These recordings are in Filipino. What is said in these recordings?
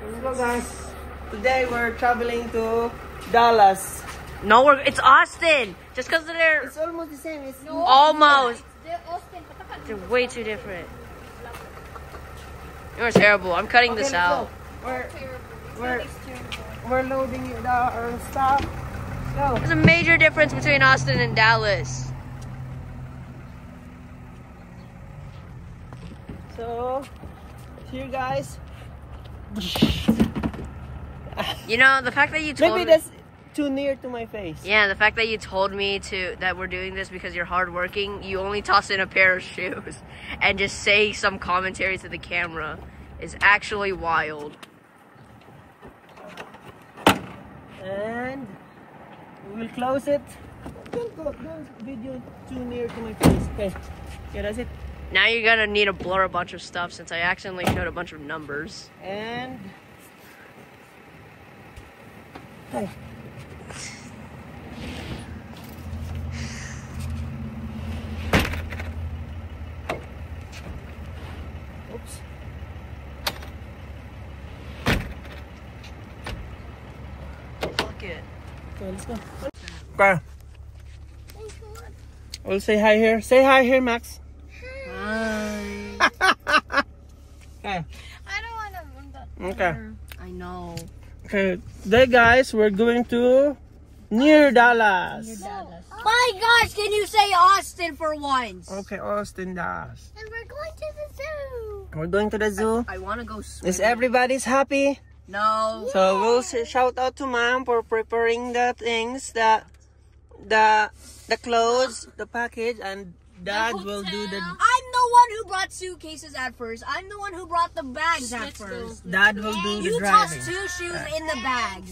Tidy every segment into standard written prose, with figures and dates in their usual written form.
Let's go, guys. Today we're traveling to Dallas. No, it's Austin. Just because they're... It's almost the same. It's almost. They're way too different. You're terrible. I'm cutting this out. We're loading our stuff. Go. There's a major difference between Austin and Dallas. So, here, guys. You know, the fact that you told Maybe me... that's too near to my face. Yeah, the fact that you told me that we're doing this because you're hardworking, you only toss in a pair of shoes and just say some commentary to the camera is actually wild. And we will close it. Don't video too near to my face. Okay. Yeah, that's it. Now you're gonna need to blur a bunch of stuff since I accidentally showed a bunch of numbers. And hey. Oops. Fuck it. Okay, let's go. Okay. We'll say hi here. Say hi here, Max. Hi. Okay. I don't want to run that. Okay. I know. Okay. Today, guys, we're going to near Dallas. My gosh, can you say Austin for once? Okay, Austin, Dallas. And we're going to the zoo. We're going to the zoo. I want to go swimming. Is everybody's happy? No. So we'll shout out to Mom for preparing the things, the clothes, the package, and Dad will do the. I'm the one who brought suitcases at first. I'm the one who brought the bags at first. Dad will do the You driving. tossed 2 shoes in the bag.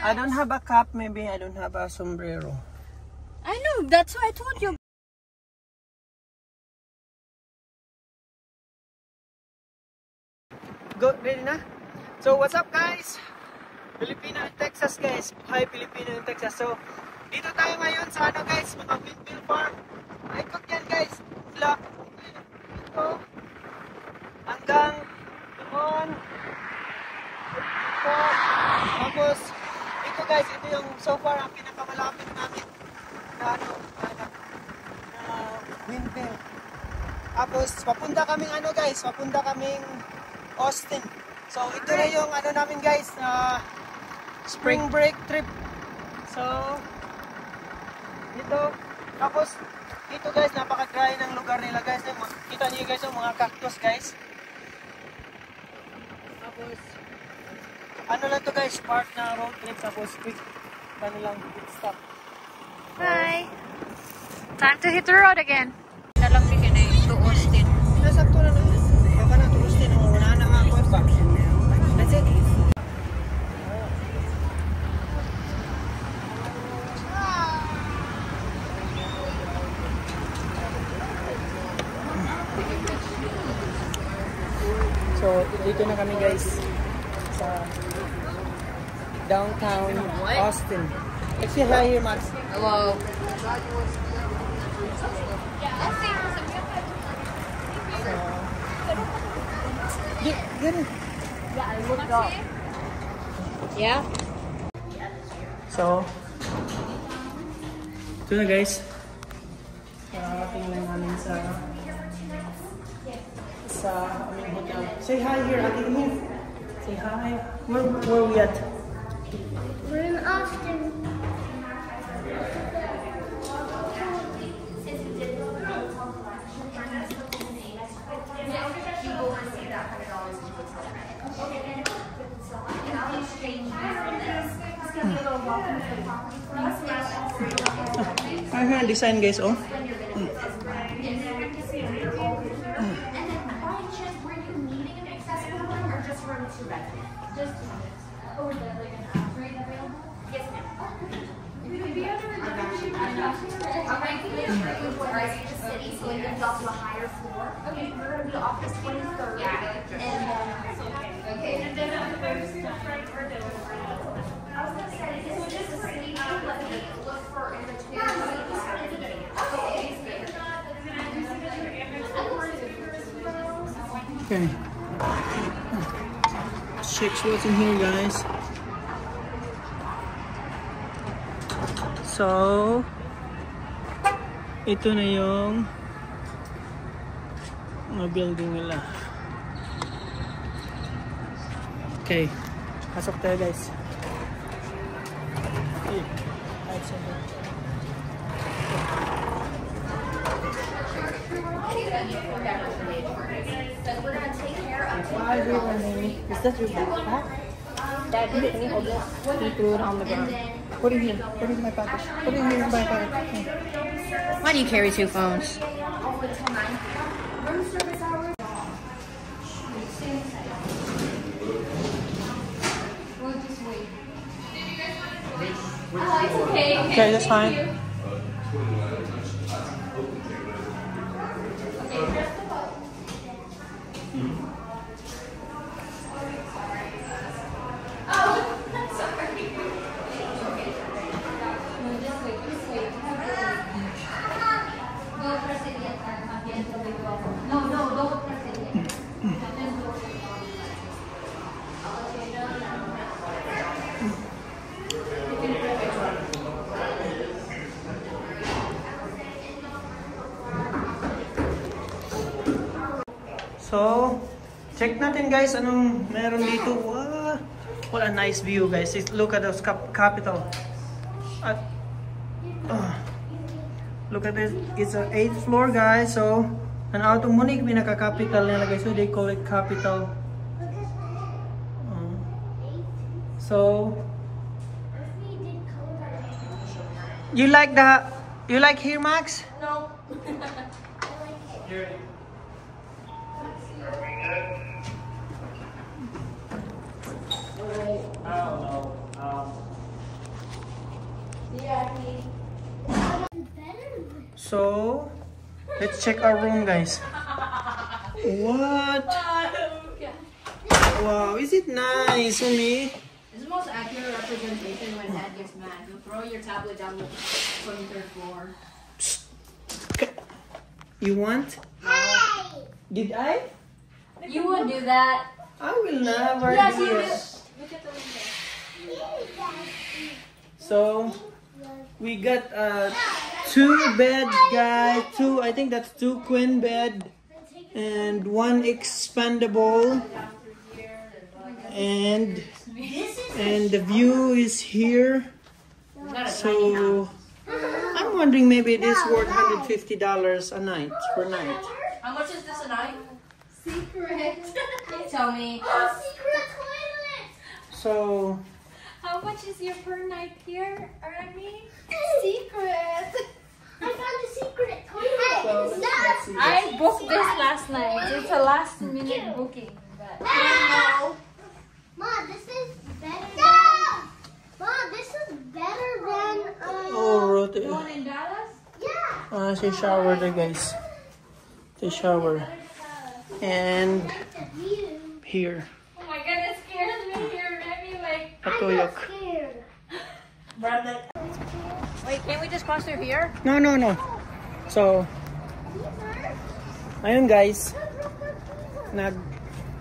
I don't have a cap. Maybe I don't have a sombrero. I know. That's why I told you. Go, ready na? So what's up, guys? Filipino in Texas, guys. Hi, Filipino in Texas. So dito tayo ngayon sa ano, guys, mga windmill farm. Ikot yan, guys. Vlog. Dito. Hanggang doon. Dito. Tapos, ito, guys, ito yung so far ang pinakamalapit namin na ano, na windmill. Tapos, papunta kaming ano, guys, papunta kaming Austin. So, ito na yung ano namin, guys, na spring break trip. So, dito. Tapos, dito, guys, napaka-dry ng lugar nila, guys. Kita niyo, guys, yung mga cactus, guys. Tapos, ano lang to, guys, part na road trip. Tapos, quick, ano lang, quick stop. Hi. Time to hit the road again. Nalamig ka na to Austin. Nasakto na lang. Baka na to Austin. Wala na nga ako pa. That's it. So, dito na kami, guys, sa downtown Austin. Let's say hi here, Max. Hello. Get it. Yeah, I looked up. Yeah? So, ito na, guys. Parating lang namin sa aming hotel. Say hi here, Ate Eve. Say hi. Where we at? We're in Austin. Ang design, guys, oh. Okay. check what's in here, guys. So, ito na yung mga building nila. Okay, pasok tayo, guys. Okay, Is that your backpack? Dad, can you hold it? He threw it on the ground. put it here. Put it in my package. Put it here in my package. Why do you carry 2 phones? Okay, that's fine. So, check natin, guys, anong meron dito. Wow, what a nice view, guys. Look at the capital. Look at this. It's an 8th floor, guys. So, an Alto Munich, pinaka-capital nila, guys. So, they call it capital. So, you like here, Max? No. So, let's check our room, guys. What? Wow, is it nice, Umi? It's the most accurate representation when Dad gets mad. You'll throw your tablet down the 23rd floor. You want? Hey! Did I? You would do that. I will never Yes, do you it. will. Look at the window. So, we got a 2 bed, guys. I think that's 2 queen bed. And 1 expandable. And the view is here. So, I'm wondering maybe it is worth $150 a night, per night. How much is this a night? Secret. Tell me. Secret toilet. So, How much is your per night here, Remy? Secret. I found a secret toilet. let's see. I booked this last night. It's a last minute booking. But Ah! Mom, this is better than... Mom, this is better than... Oh, rote. the one in Dallas? Yeah. Say shower there, guys. The shower. And The view. here. Oh my god, it scares me here, Remy. Like, Patuyok. scared. Wait, can't we just cross through here? No. So, ayun, guys.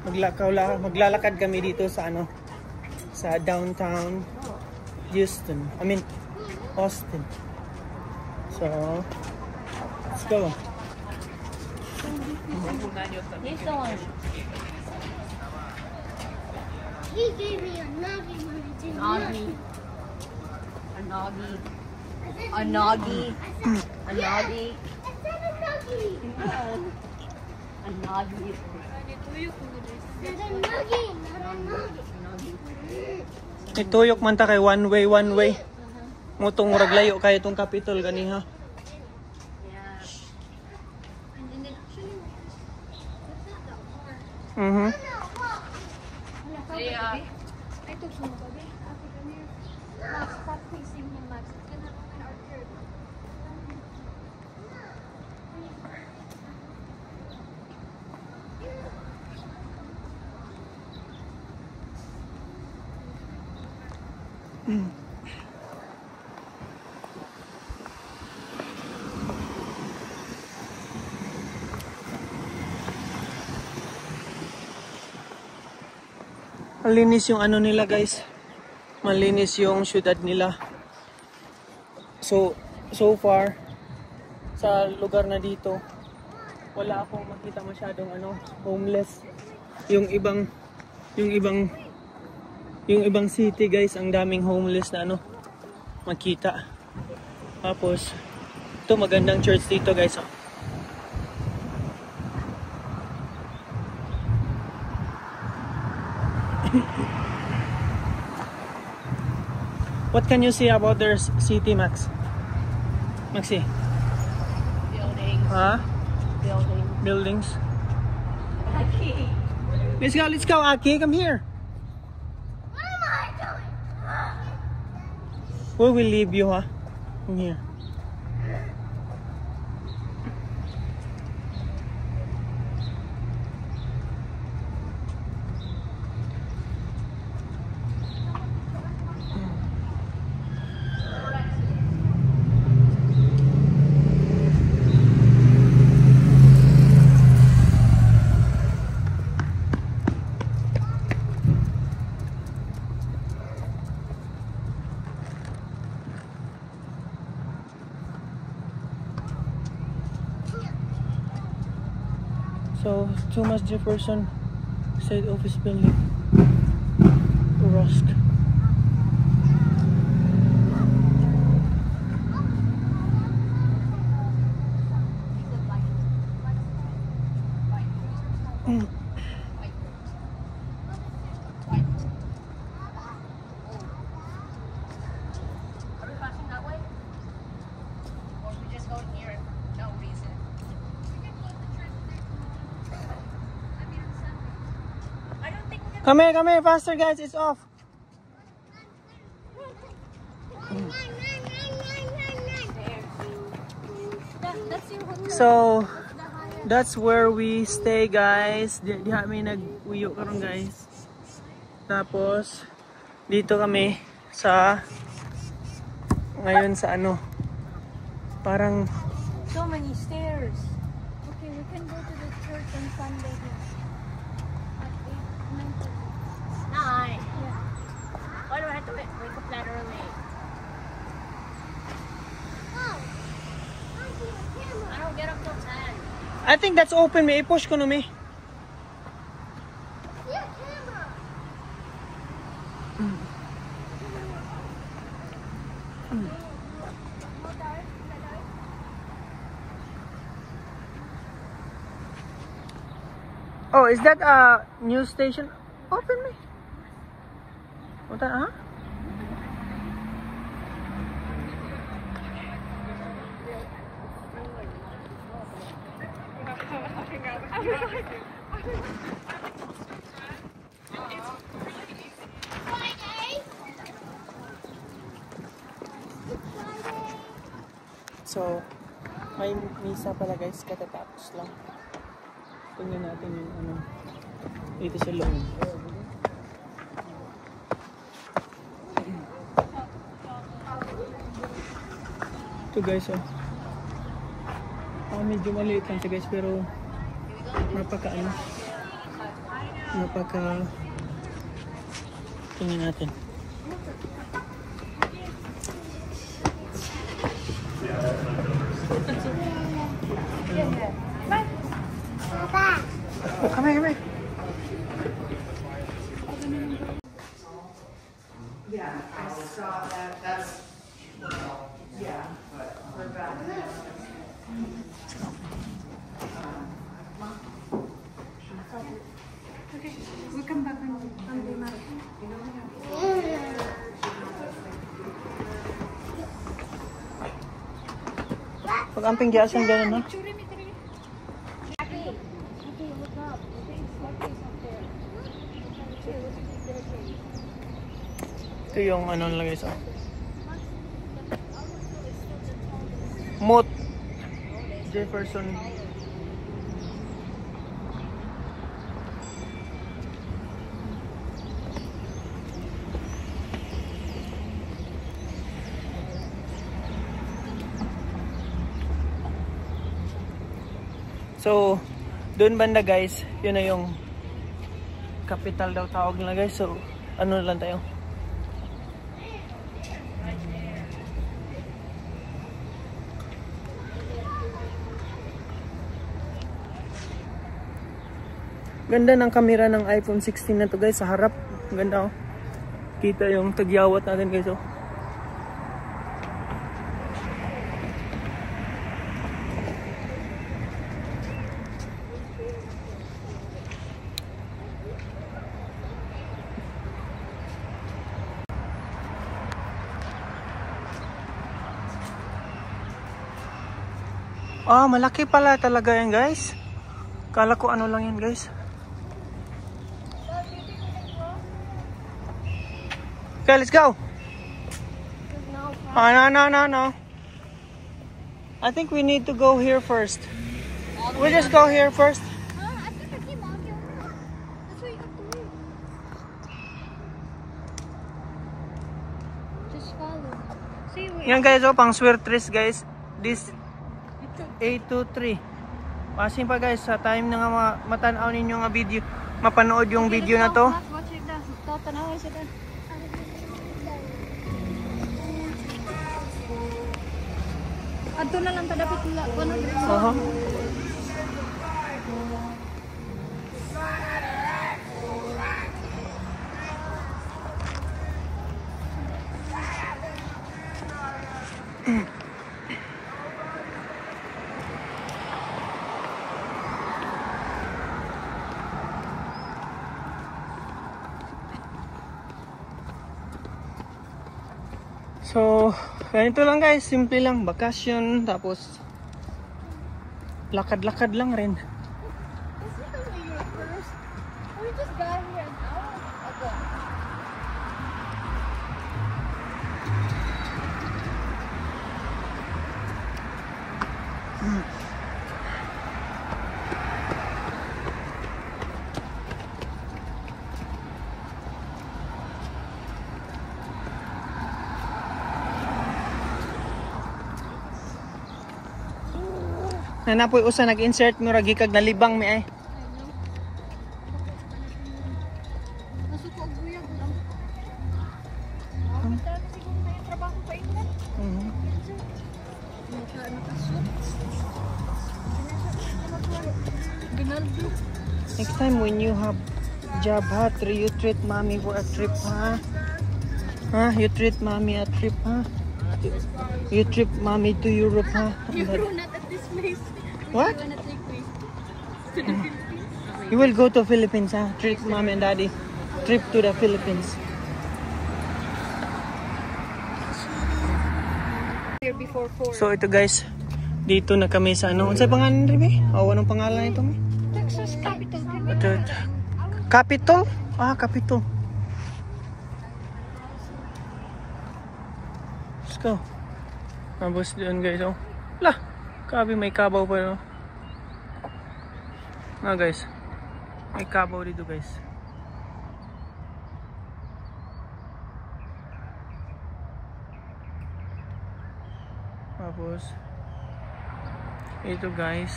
Maglalakad kami dito sa sa downtown Houston. Austin. So, let's go. He's the one. He gave me a nugget when I did Noggy. A noggy. A noggy. A I noggy. said a nugget. A noggy. Said a nugget, not a nugget. Ituyok man ta kay one way. Mutong murag layo kay itong Capitol ganiha. Mhm. Yeah. I took some of it. Max, stop facing him, Max. It's gonna ruin our shirt. Malinis yung ano nila guys. Malinis yung syudad nila. So far sa lugar na dito, wala akong makita masyadong homeless. Yung ibang city guys, ang daming homeless na makita. Tapos ito magandang church dito guys. What can you say about their city, Max? Maxi? Buildings. Huh? Buildings. Buildings. Aki. Let's go, Aki. Come here. What am I doing? Where will leave you, huh? Come here. So, Thomas Jefferson State Office Building, Rusk. Are we passing that way? Or we just go here? No reason. I don't think we're gonna. Come here, faster guys, it's off. That's your hotel. So, that's where we stay guys. Diha kami nag-uyo karon guys. Tapos, dito kami ngayon sa parang So many stairs. Okay, we can go to the church on Sunday here. At 8, 9:30. 9. Yeah. Why do I have to wake up that early? Oh, I see a camera. I don't get up till 10. I think that's open, may i-push ko no me. Yeah, camera. Oh, is that a news station? Open me. What that, huh? So, may misa pala guys, katatapos lang. Tingnan natin yung dito sa loob. Ito guys, medyo maliit lang siya guys, pero tingnan natin. Papa. Oh, come here. Yeah, I saw that. That's, yeah, but we're back. Okay, we'll come back on the map. Pag ang pinggiasan gano'n, no? Ito yung lang guys, Mott Jefferson. So, doon banda guys, yun na yung capital daw tawag nila guys. So, ano lang tayo. Ganda ng camera ng iPhone 16 na to guys sa harap. Ganda oh. Kita yung tagyawat natin guys oh. Ah, malaki pala talaga yan guys. Kala ko ano lang yan guys. Okay, let's go. Oh, no. I think we need to go here first. We just go here first. I think I came out here. That's what you have to do. Just follow. See, Yan guys, oh, pang swertres guys. This 823. Pasin pa guys, sa time na nga matanaw ninyo nga video, mapanood yung video na to. Watch it down. Tatanaw siya down. Adto na lang dapat nila. So, ganito lang guys, simple lang, bakasyon, tapos lakad-lakad lang rin. We just got here an hour ago. Nanapoy usa nag-insert mo ragi kag nalibang mi ay. Nasuko og buyag lang. Dami siguro na yung trabaho pa ingat. Ginaldo. Next time when you have job ha, you treat mommy for a trip ha. Ha, you treat mommy a trip ha. You trip mommy to Europe ha. You were not at this place. What? You're gonna take me to the Philippines. You will go to Philippines ha. Treat mommy and daddy. Trip to the Philippines. Here before 4. So ito guys, dito na kami sa ano. Unsay pangalan rin eh? O anong pangalan ito mo? Texas capital. Ito. Capitol? Ah, Capitol. Let's go. Tapos doon guys, oh. Lah, kabi may kabaw pa no. Na guys. May kabaw dito guys. Tapos ito guys.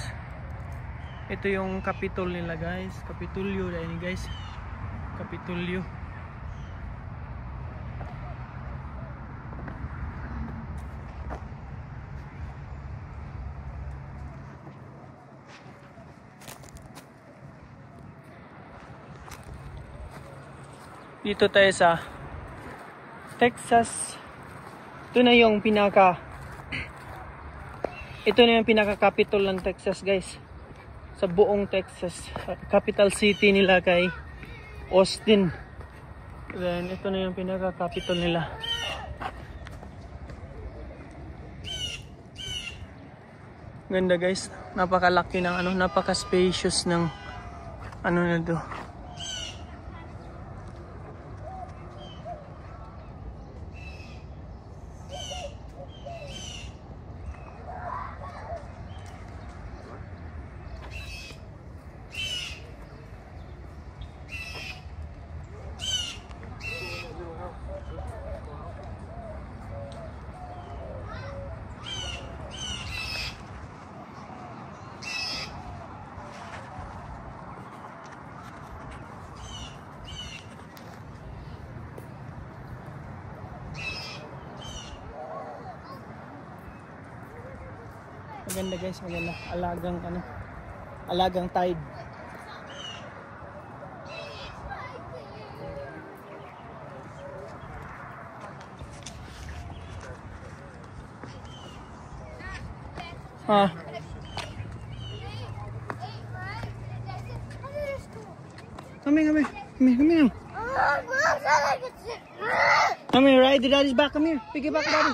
Ito yung Capitol nila guys. Capitolio na ini guys. Capitolio. Dito tayo sa Texas. Ito na yung pinaka capital ng Texas guys. Sa buong Texas. Capital city nila kay Austin. Then ito na yung pinaka capital nila. Ganda guys. Napakalaki ng ano, napaka-spacious ng ano na to. Maganda guys, maganda. Alagang ano, alagang tide. Ah. Come here. Come here, right? The daddy's back. Come here. Pick it back, daddy.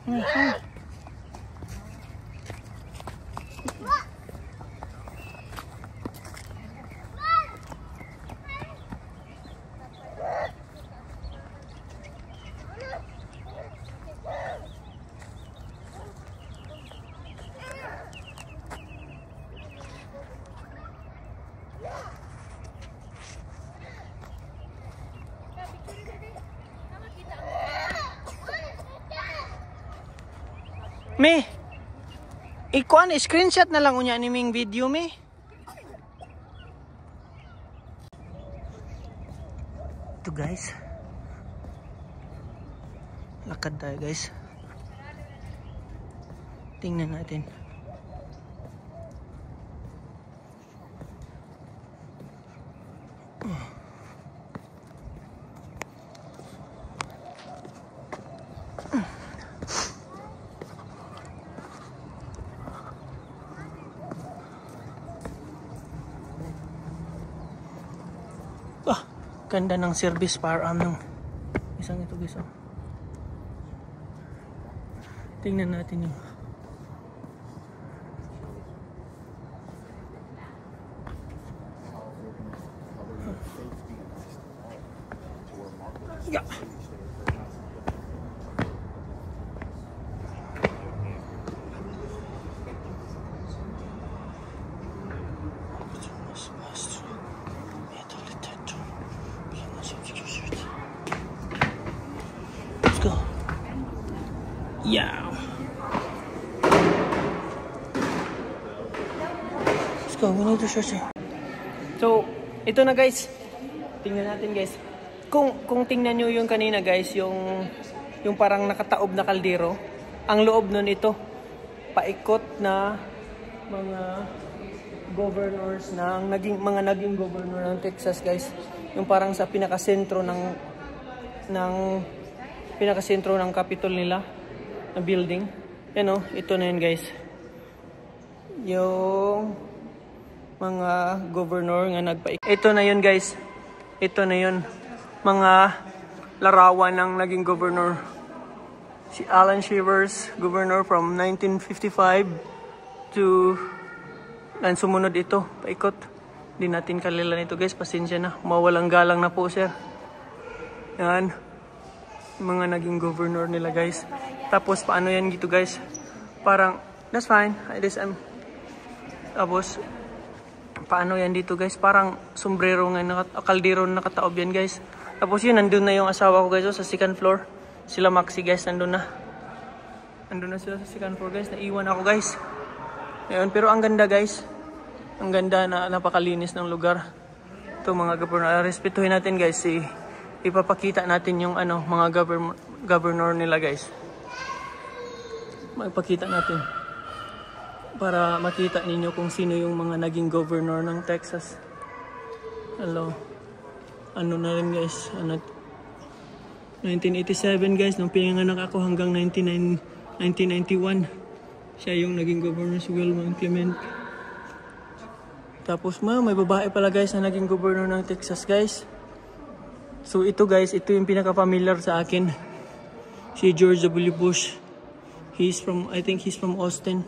Come here. Me, ikuan, screenshot na lang unya niming video, me. Ito guys. Lakad tayo guys. Tingnan natin. Ganda ng service firearm ng isang ito guys. Tingnan natin yung yeah. Yeah. Let's go. We need to search it. So, ito na guys. Tingnan natin guys. Kung tingnan nyo yung kanina guys, yung parang nakataob na kaldero, ang loob nun ito, paikot na mga governors ng naging governor ng Texas guys. Yung parang sa pinakasentro ng Capitol nila. Na building. Yan o, ito na yun guys. Yung mga governor nga nagpaik. Ito na yun guys. Ito na yun. Mga larawan ng naging governor. Si Alan Shivers, governor from 1955 to sumunod ito, paikot. Hindi natin kalilan ito guys, pasensya na. Mawalang galang na po sir. Yan. Mga naging governor nila guys. Tapos paano yan gitu guys? Parang that's fine. Tapos paano yan dito guys? Parang sombrero nga kaldero nakataob yan guys. Tapos yun nandun na yung asawa ko guys sa second floor. Sila Maxi guys nandun na. Nandun na sila sa second floor guys. Naiwan ako guys. Ayun, pero ang ganda guys. Ang ganda na napakalinis ng lugar. Ito mga governor. Respetuhin natin guys ipapakita natin yung mga governor nila guys. Magpakita natin para makita ninyo kung sino yung mga naging governor ng Texas. Hello. Ano na rin guys, 1987 guys, nung pinanganak ako hanggang 1991. Siya yung naging governor, si Wilma Clement. Tapos may babae pala guys na naging governor ng Texas guys. So ito guys, ito yung pinaka-familiar sa akin. Si George W. Bush. I think he's from Austin.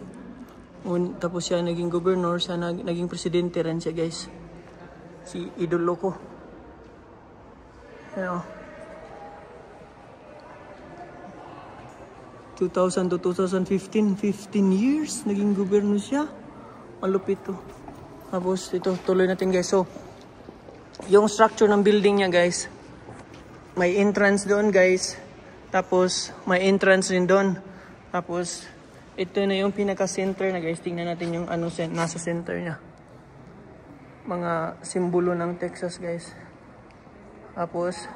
Tapos siya naging governor, siya naging presidente rin siya guys. Si idolo ko. Ano? 2000 to 2015, 15 years naging governor siya. Malupit to. Tapos ito, tuloy natin guys. So, yung structure ng building niya guys, may entrance doon guys. Tapos, may entrance rin doon. Tapos, ito na yung pinaka-center na guys. Tingnan natin yung nasa center niya. Mga simbolo ng Texas guys. Tapos,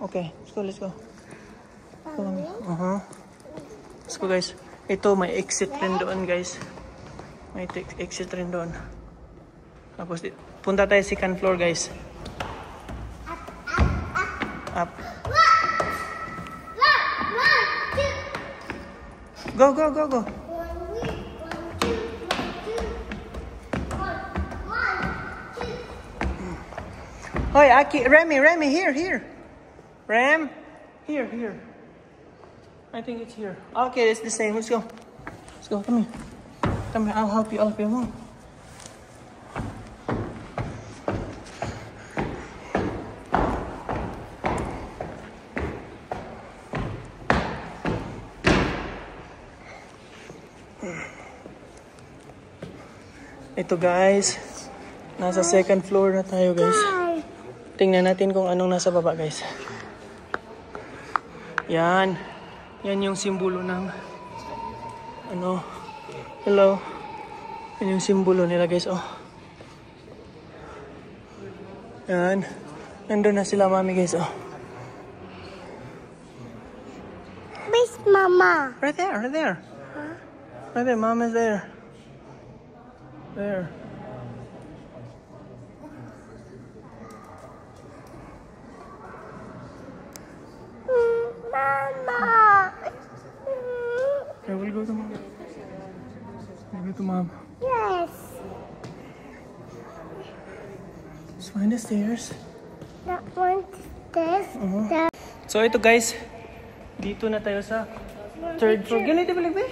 Okay, let's go. Follow me. Let's go guys. Ito may exit rin doon guys. May exit rin doon. Tapos punta tayo second floor guys. Up. Go. Hoy, Aki, Remy, here. Ram, here. I think it's here. Okay, it's the same. Let's go. Come here. I'll help you. Mom. Ito guys, nasa second floor na tayo guys. Tingnan natin kung anong nasa baba guys. Yan yung simbolo ng hello. Yan yung simbolo nila guys, oh. Yan. Nandun na sila mami guys, oh. Where's Mama? Right there. Huh? Right there, Mama's there. There. Mama. Okay, we'll go to Mom. Yes. Let's find the stairs. That one this. So ito guys, dito na tayo sa third floor. Ganito balik ba?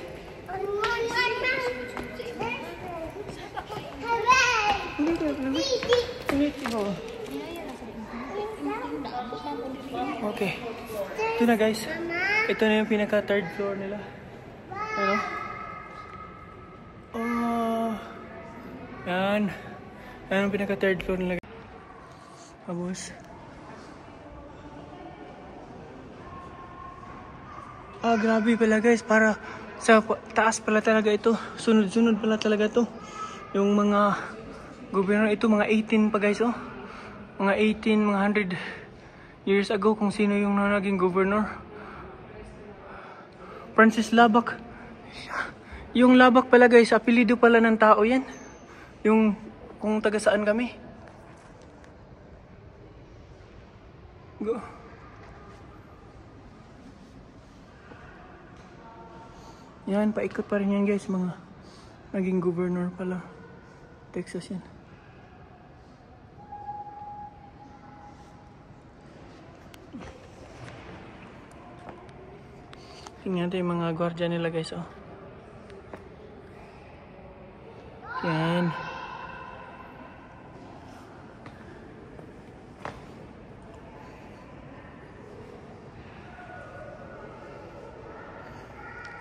Okay. Ito na guys. Ito na yung pinaka third floor nila. Ano? Oh. Yan. Yan yung pinaka third floor nila. Tapos. Grabe pala guys. Para sa taas pala talaga ito. Sunod-sunod pala talaga ito. Yung mga gobyerno ito, mga 18 pa guys, oh. Mga 18, mga 100 years ago kung sino yung naging governor. Francis Labak. Yung Labak pala guys, apelido pala ng tao yan. Yung kung taga saan kami. Go. Yan, paikot pa rin yan guys, mga naging governor pala. Texas yan. Tingnan natin yung mga gwardiya nila guys, oh. Yan.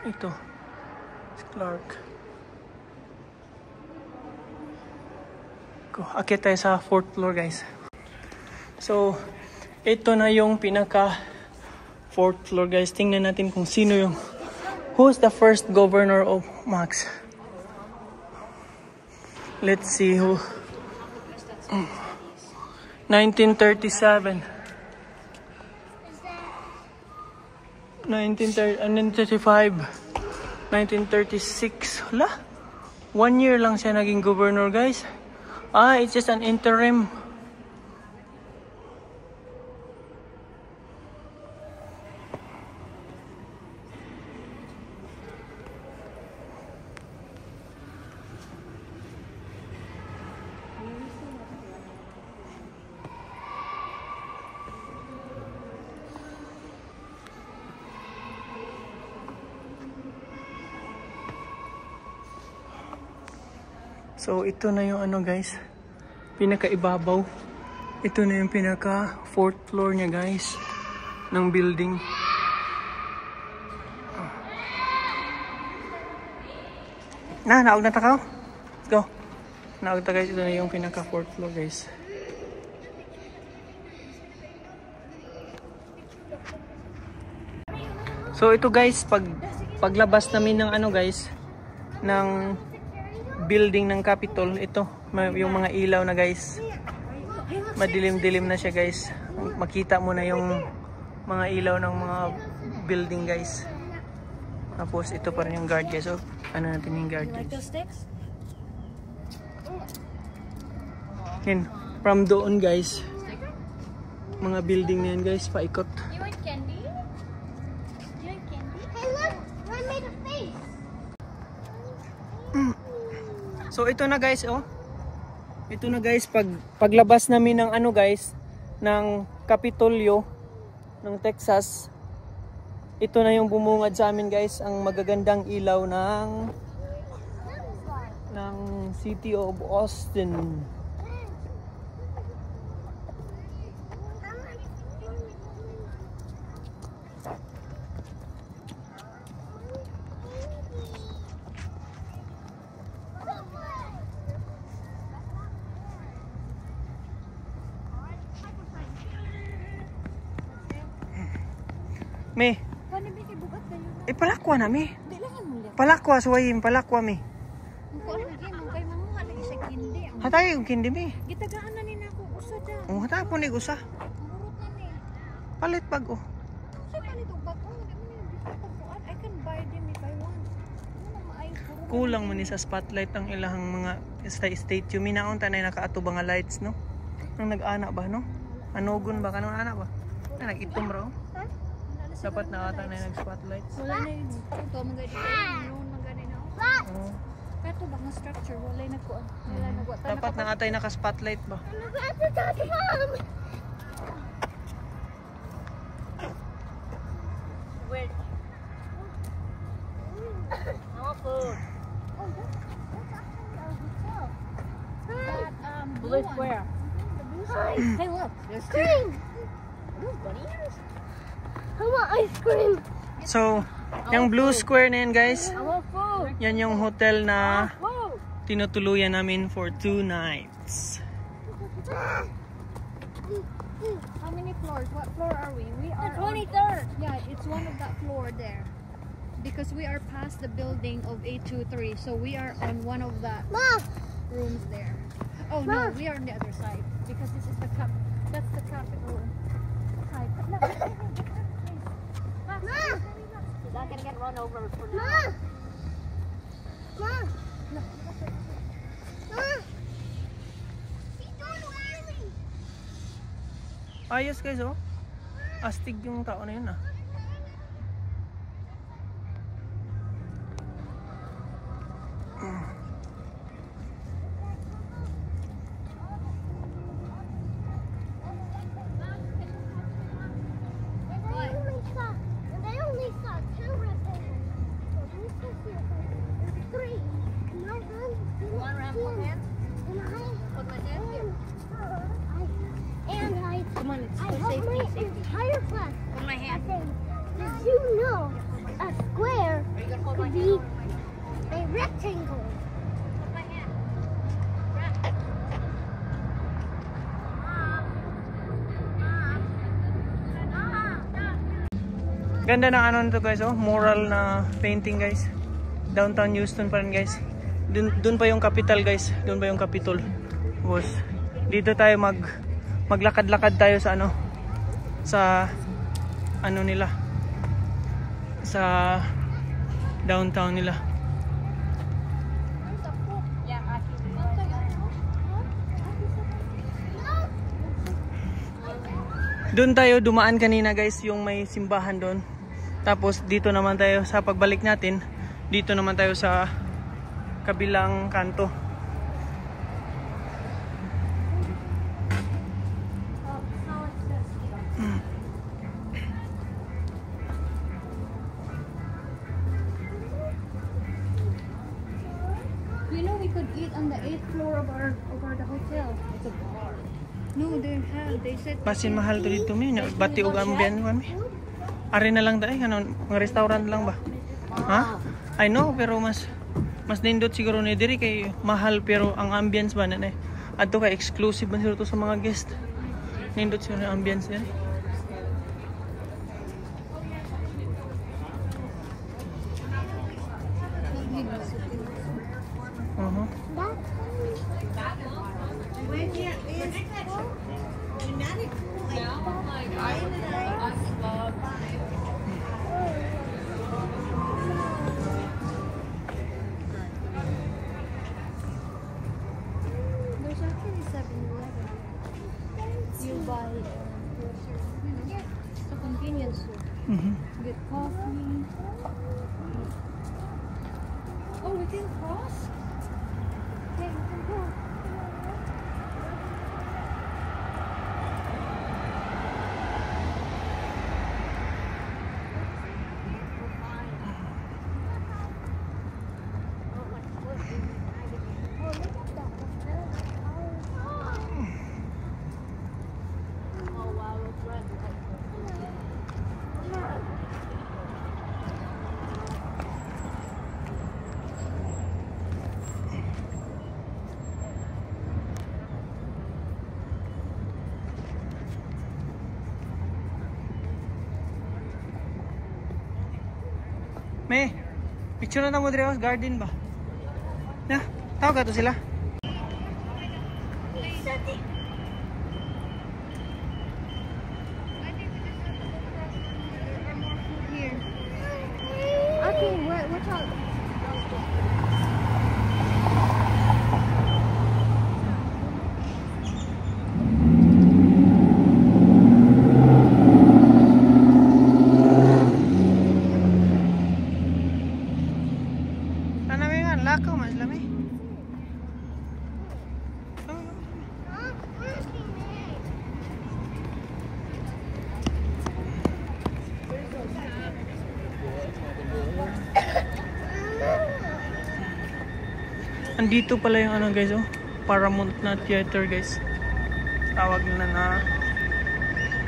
Ito. Si Clark. Akit tayo sa 4th floor guys. So, ito na yung pinaka 4th floor guys. Tingnan natin kung sino yung who's the first governor of Max. Let's see who. 1937. 1935. 1936. Hala. 1 year lang siya naging governor guys. It's just an interim. So ito na yung ano guys, pinakaibabaw. Ito na yung pinaka 4th floor niya guys ng building. Naog na takaw. Let's go. Naog na guys, ito na yung pinaka 4th floor guys. So ito guys, paglabas namin ng ano guys, ng building ng Capitol, ito yung mga ilaw na guys, madilim-dilim na siya guys. Makita mo na yung mga ilaw ng mga building guys. Tapos ito pa rin yung guard guys. So ano natin yung guard Like guys. those sticks? Yan, from doon guys, mga building na yan guys, paikot. You want candy? You want candy? Hey, look! I made a face! So ito na guys, oh. Ito na guys, paglabas namin ng ano guys, ng Kapitolyo ng Texas. Ito na yung bumungad sa amin guys, ang magagandang ilaw ng City of Austin. Me, Paano ba bugat kayo? palakwa na me. Di lang ang muli. Palakwa, suwayin, palakwa me. Ang kuwan lagi mo kay mamuha lagi sa kindi. Hatay yung kindi me. Gitagaan na nina ako usa da. Hatay po ni Gusa. Murot na ni. Palit bag oh. Sa palit og bago, di mo ni pagkuan. I can buy them if I want. Ano na maay puro. Kulang man ni sa spotlight ang ilahang mga statue. Minaon tanay nakaato ba nga lights no? Nang nag-ana ba no? Anugon ba kanon ana ba? Nag-itom raw. Dapat na ata na nag-spotlights. Wala na yun. Ito magadi. Noon magadi na. Oo. Kato ba nga structure wala na kuan. Wala na kuan. Dapat na atay naka-spotlight ba? Wait. I want food. Blue square. Hey, look. There's two. Blue bunnies? I want ice cream. So, yung blue square na yan guys, I want food. yan yung hotel na Food. tinutuluyan namin for 2 nights. How many floors? What floor are we? We are The 23rd. Yeah, it's one of that floor there. Because we are past the building of 823, so we are on one of that rooms there. Oh no, we are on the other side because this is the that's the capital side. He's not gonna get run over for now. Ayos guys oh. Astig yung tao na yun ah. Come on, it's for safety. Hold my hand. Did you know a square could be a rectangle? Hold my hand. Ganda ng ano nito guys oh, mural na painting guys. Downtown Houston pa rin guys. Dun pa yung capital guys, dun pa yung Capitol. Tapos dito tayo maglakad-lakad tayo sa ano, sa ano nila, sa downtown nila. Doon tayo dumaan kanina guys, yung may simbahan doon. Tapos dito naman tayo sa pagbalik natin, dito naman tayo sa kabilang kanto. You know, we could eat on the 8th floor of the hotel. It's a bar. No, they said. Basin mahal to dito mi, bati og ambience kami. Ari na lang dai kanon, mga restaurant lang ba? Ha? I know, pero mas nindot siguro ni diri kay mahal pero ang ambience ba na adto kay exclusive man siguro to sa mga guest. Nindot siguro ang ambience yan. There's actually 7-Eleven. You buy groceries, it's a convenience store. Get coffee. Oh, we can cross? Okay, we can go. May, picture na mo dire garden ba? Na, tawag ka to sila. Okay, watch out. Ano may nga, lakaw mas lami. Andito pala yung ano guys, oh, Paramount na theater guys. Tawag nila na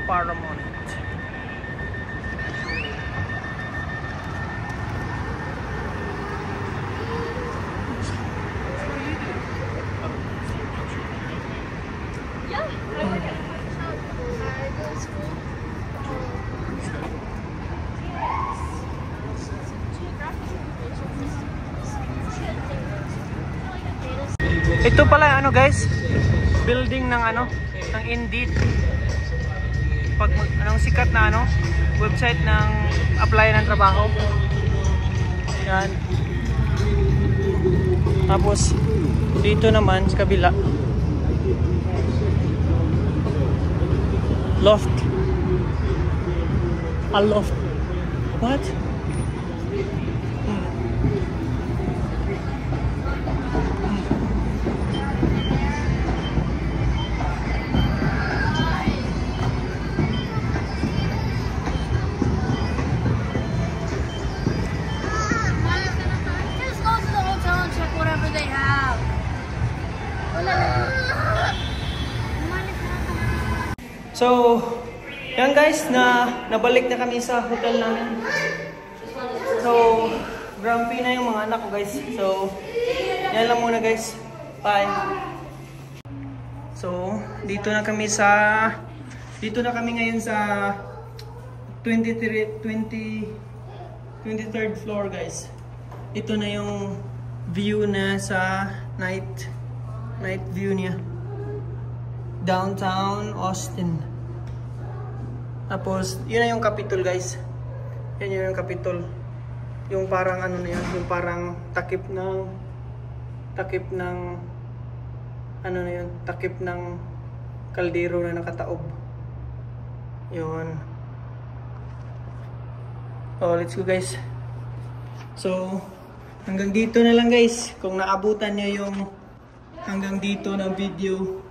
Paramount. Ito pala ano guys, building ng ano, ng Indeed. Pag anong sikat na ano, website ng apply ng trabaho. Yan. Tapos dito naman sa kabila, loft. A loft. What? Just go to the hotel and check whatever they have. So, yan guys, nabalik na kami sa hotel namin. So, grumpy na yung mga anak ko guys. So, yan lang muna guys. Bye. So, dito na kami ngayon sa 23rd floor guys. Ito na yung view na sa night view niya. Downtown Austin. Tapos, yun na yung Capitol guys. Yan yung Capitol. Yung parang ano na yun, yung parang takip ng ano na yun, takip ng kaldero na nakataob. Yun. Oh, let's go guys. So, hanggang dito na lang guys. Kung naabutan nyo yung hanggang dito ng video,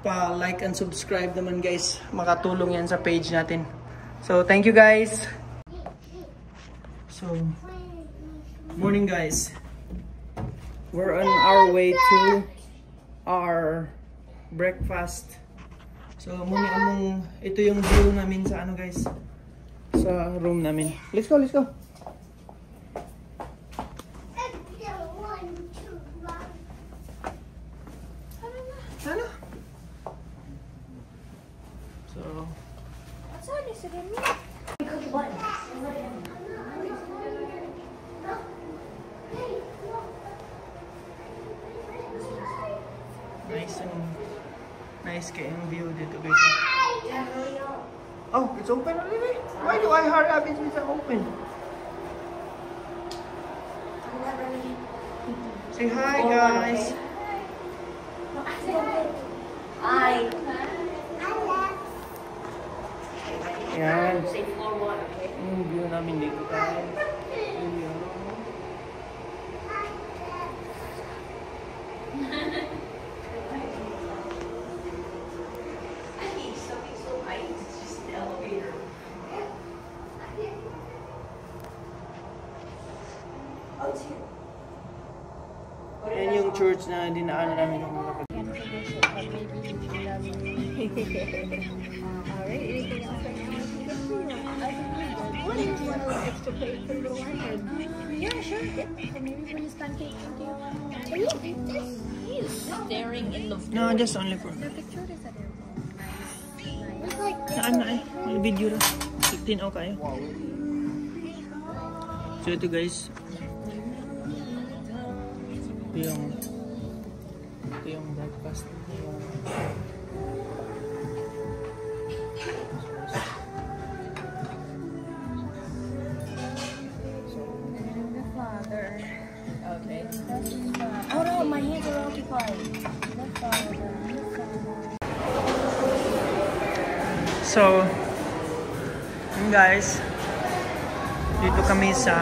pa-like and subscribe naman guys. Makatulong yan sa page natin. So, thank you guys. So, morning guys. We're on our way to our breakfast. So, ito yung view namin sa ano guys, sa room namin. Let's go, let's go. Ano? So, nice and Nice kayong view dito guys. Oh, it's open already? Why do I hurry up? It's open. Say hi guys. Hi. Yan. Say floor 1, okay? Yung view namin dito guys. Yan yung church na dinaanan namin nung mga kapatid. Yeah, sure. Maybe when it's pancake. Can you eat this? He's staring in the floor. No, just only for... The picture is at It's like... May video lang. 15 o kayo. So ito guys. Ito yung breakfast. the father. Okay. Oh no, my hands are occupied. The father. So, yun guys. Dito kami sa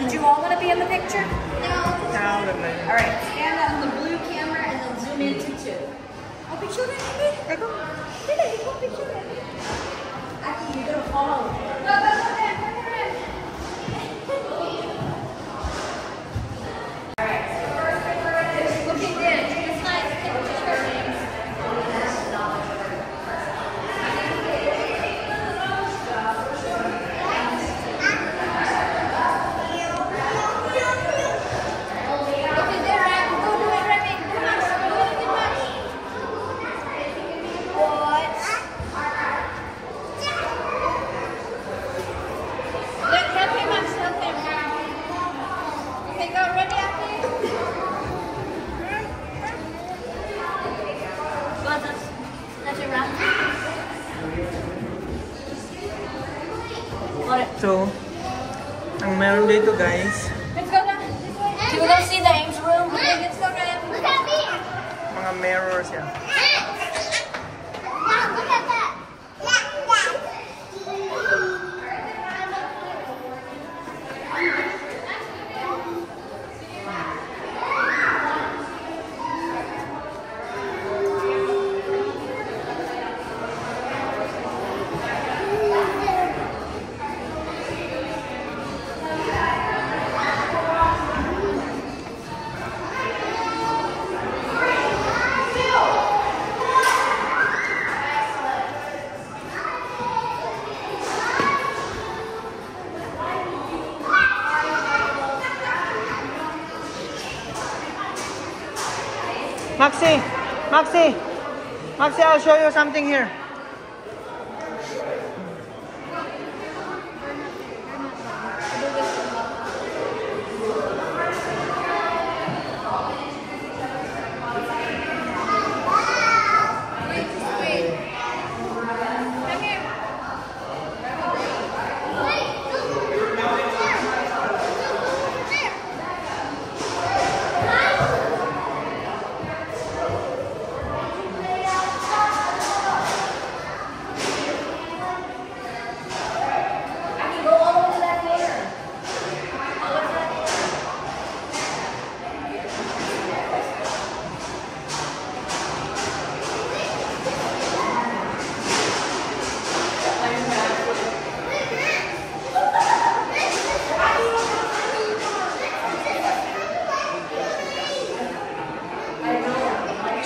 Did you all want to be in the picture? No. All right, stand on the blue camera and then zoom into 2. Oh, picture it, baby. Picture it. Actually, you're gonna fall. Go, there. All right, so first we're looking good. Just nice. Take a picture. So, ang meron dito guys, Let's go down this way. Do you go see the Ames room? Okay, let's go right. Look at me. mga mirrors yan. Look at that. Maxi, I'll show you something here.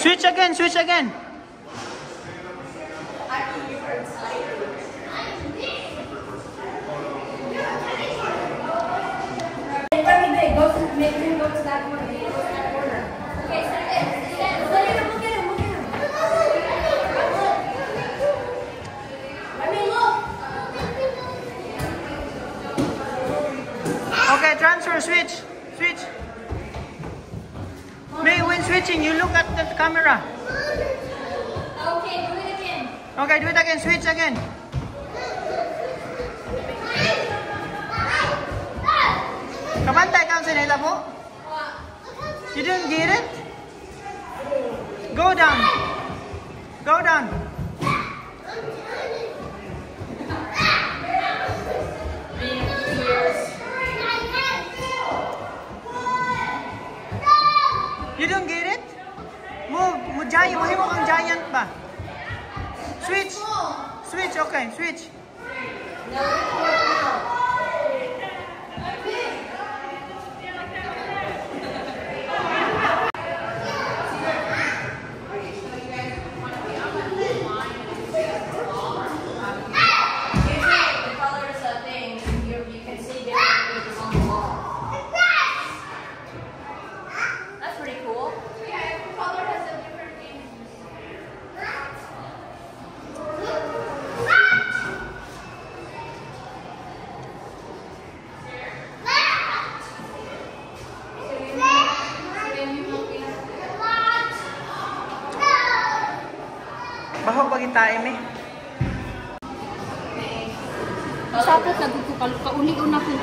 Switch again, switch again. Make him go to that corner. Go to that corner. Okay, stand there. Stand. Look at him. Look at him. Look at him. I mean, look. Okay, transfer, switch. Switch. May when switching, you look at the camera. Okay, do it again. Okay, do it again. Switch again. Kabantay ka sa nila po? You didn't get it? Go down. Go down. You don't get it? Mo giant, mo kang giant ba? Switch. Switch, okay, switch. Baho pag time eh. Sapot na dito kauli-una ko.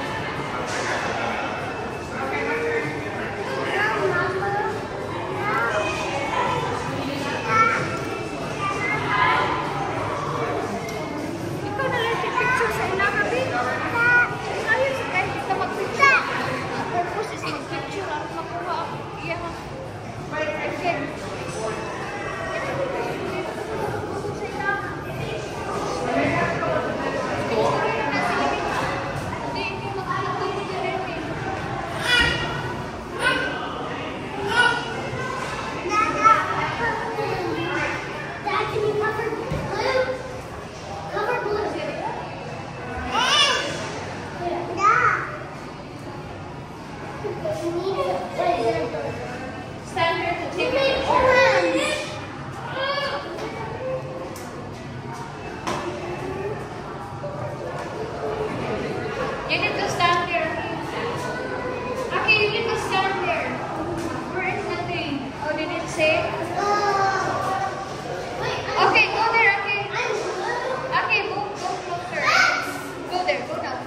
Ikaw na lang yung picture sa ina gabi. Ayun sa kahit kita mag-picture. Purpose is mag-picture. Ano makuha ako? Iya ha. Okay. Stand here to take a picture. You need to stand there. Okay, you need to stand there. Where is the thing? Oh, did it say? Okay, go there, okay. Okay, move, go closer. Go there, go down.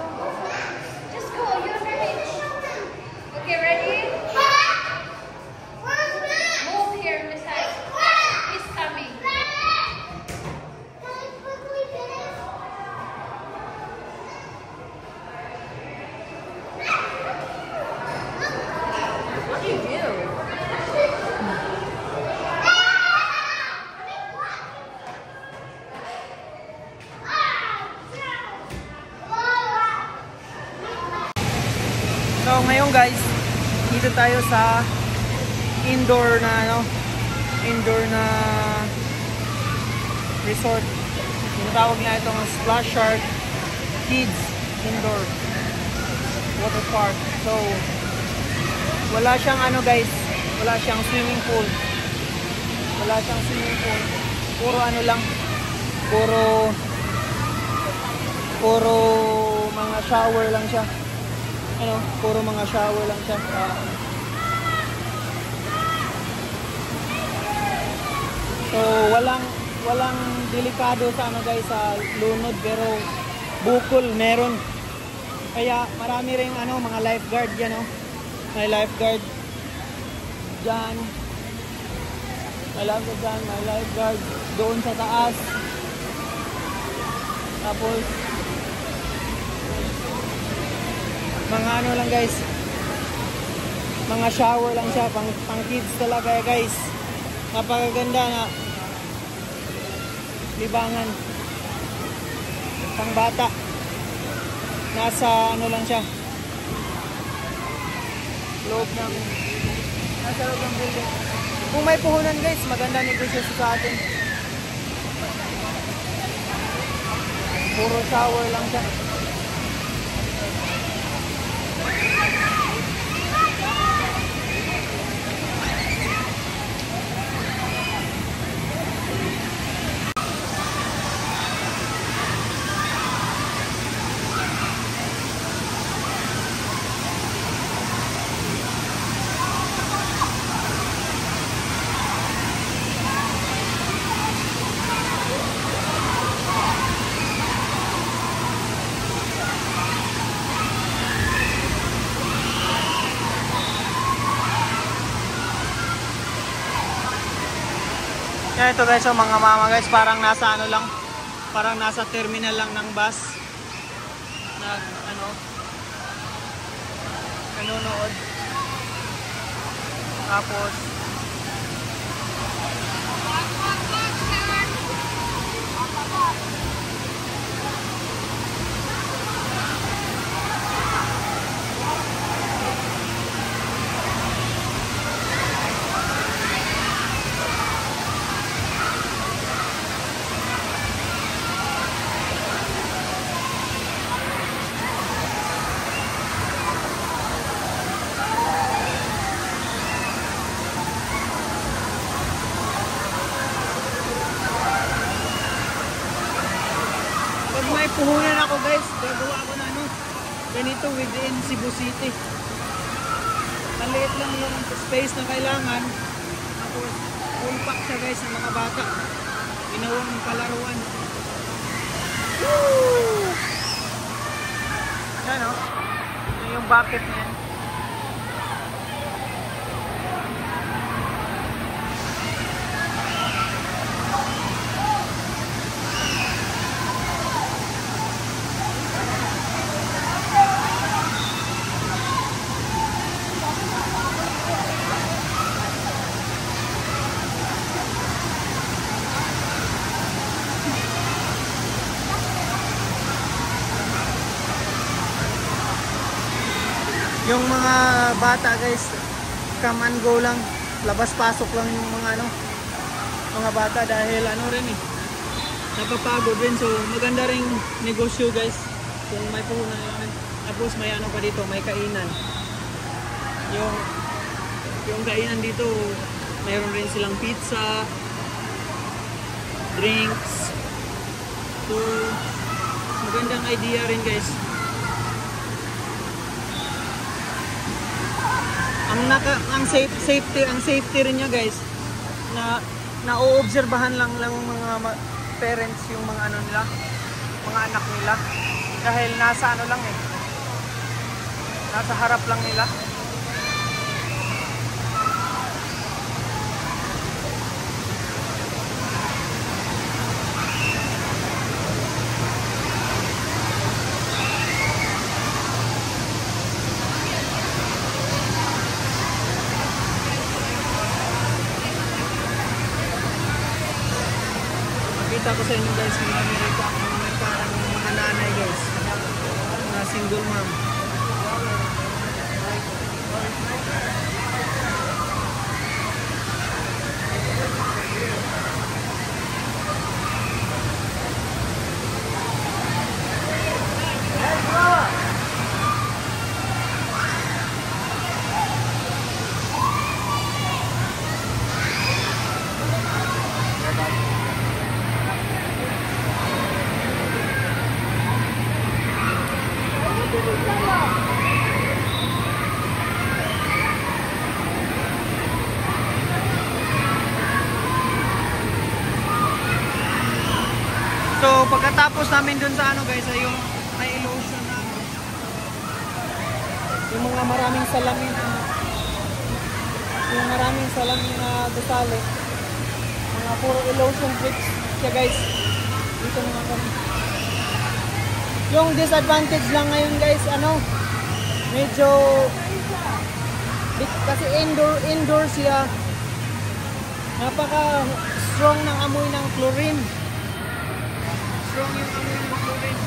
Just go, you're ready. Okay, ready? Move here, Miss High. He's coming. What do you do? So ngayon guys, dito tayo sa indoor na resort. Tinatawag na itong Splash Shark Kids Indoor Water Park. So wala siyang guys, wala siyang swimming pool. Wala siyang swimming pool. Puro lang, puro mga shower lang siya. Puro mga shower lang siya. So walang delikado sa guys sa lunod, pero bukol meron. Kaya marami ring mga lifeguard diyan, May lifeguard diyan. May lifeguard doon sa taas. Tapos mga lang guys, mga shower lang siya, pang kids talaga guys. Napakaganda na libangan, pang bata. Nasa lang siya, nasa loob ng building. Kung may puhunan guys, maganda negosyo sa atin. Puro shower lang siya. Yan ito guys, oh, mga mama guys, parang nasa ano lang, parang nasa terminal lang ng bus. Nanonood. Tapos may puhunan ako guys, gagawa ako na ganito within Cebu City. Maliit lang yung space na kailangan. Tapos full pack siya guys ng mga bata. Ginawang palaruan. Woo! Yan o. Yan yung bucket na yan. Yung mga bata guys, come and go lang, labas-pasok lang yung mga bata dahil rin napapagod rin. So maganda ring negosyo guys kung may puhunan namin. Tapos may pa dito, may kainan. Yung kainan dito, mayroon rin silang pizza, drinks. So magandang idea rin guys. Ang safety rin niya guys, na naoobserbahan lang mga parents yung mga nila, mga anak nila, dahil nasa nasa harap lang nila. Kita ko sa inyo guys, parang mga nanay guys, mga single mom. So pagkatapos namin dun sa guys, ay yung may illusion na yung mga maraming salamin na gusali, mga puro illusion tricks siya guys. Dito naman kami. Yung disadvantage lang ngayon guys, medyo kasi indoor siya, napaka strong ng amoy ng chlorine. Strong yung amoy ng chlorine.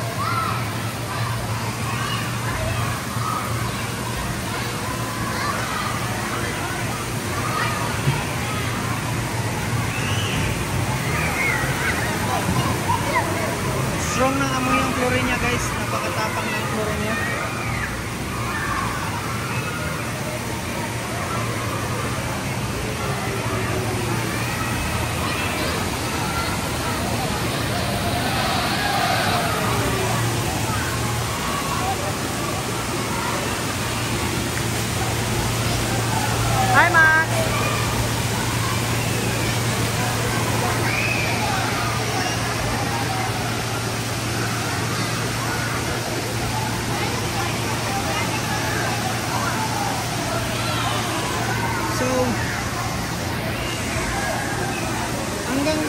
Hi, Max! So, hanggang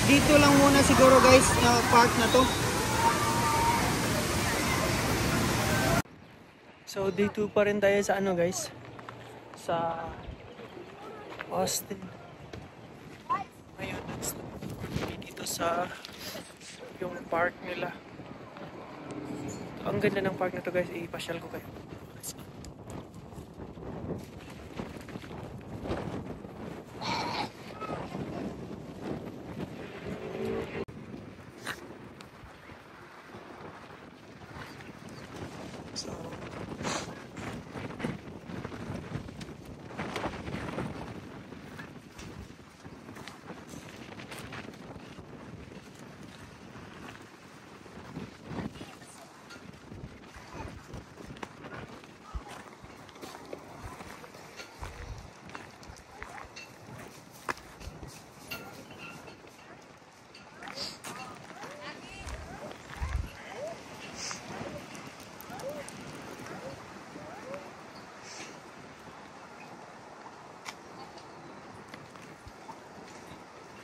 dito lang muna siguro guys, na park na to. So, dito pa rin tayo sa ano guys, sa Austin. Ngayon, dito sa yung park nila. Ang ganda ng park na to guys, ipasyal ko kayo. So,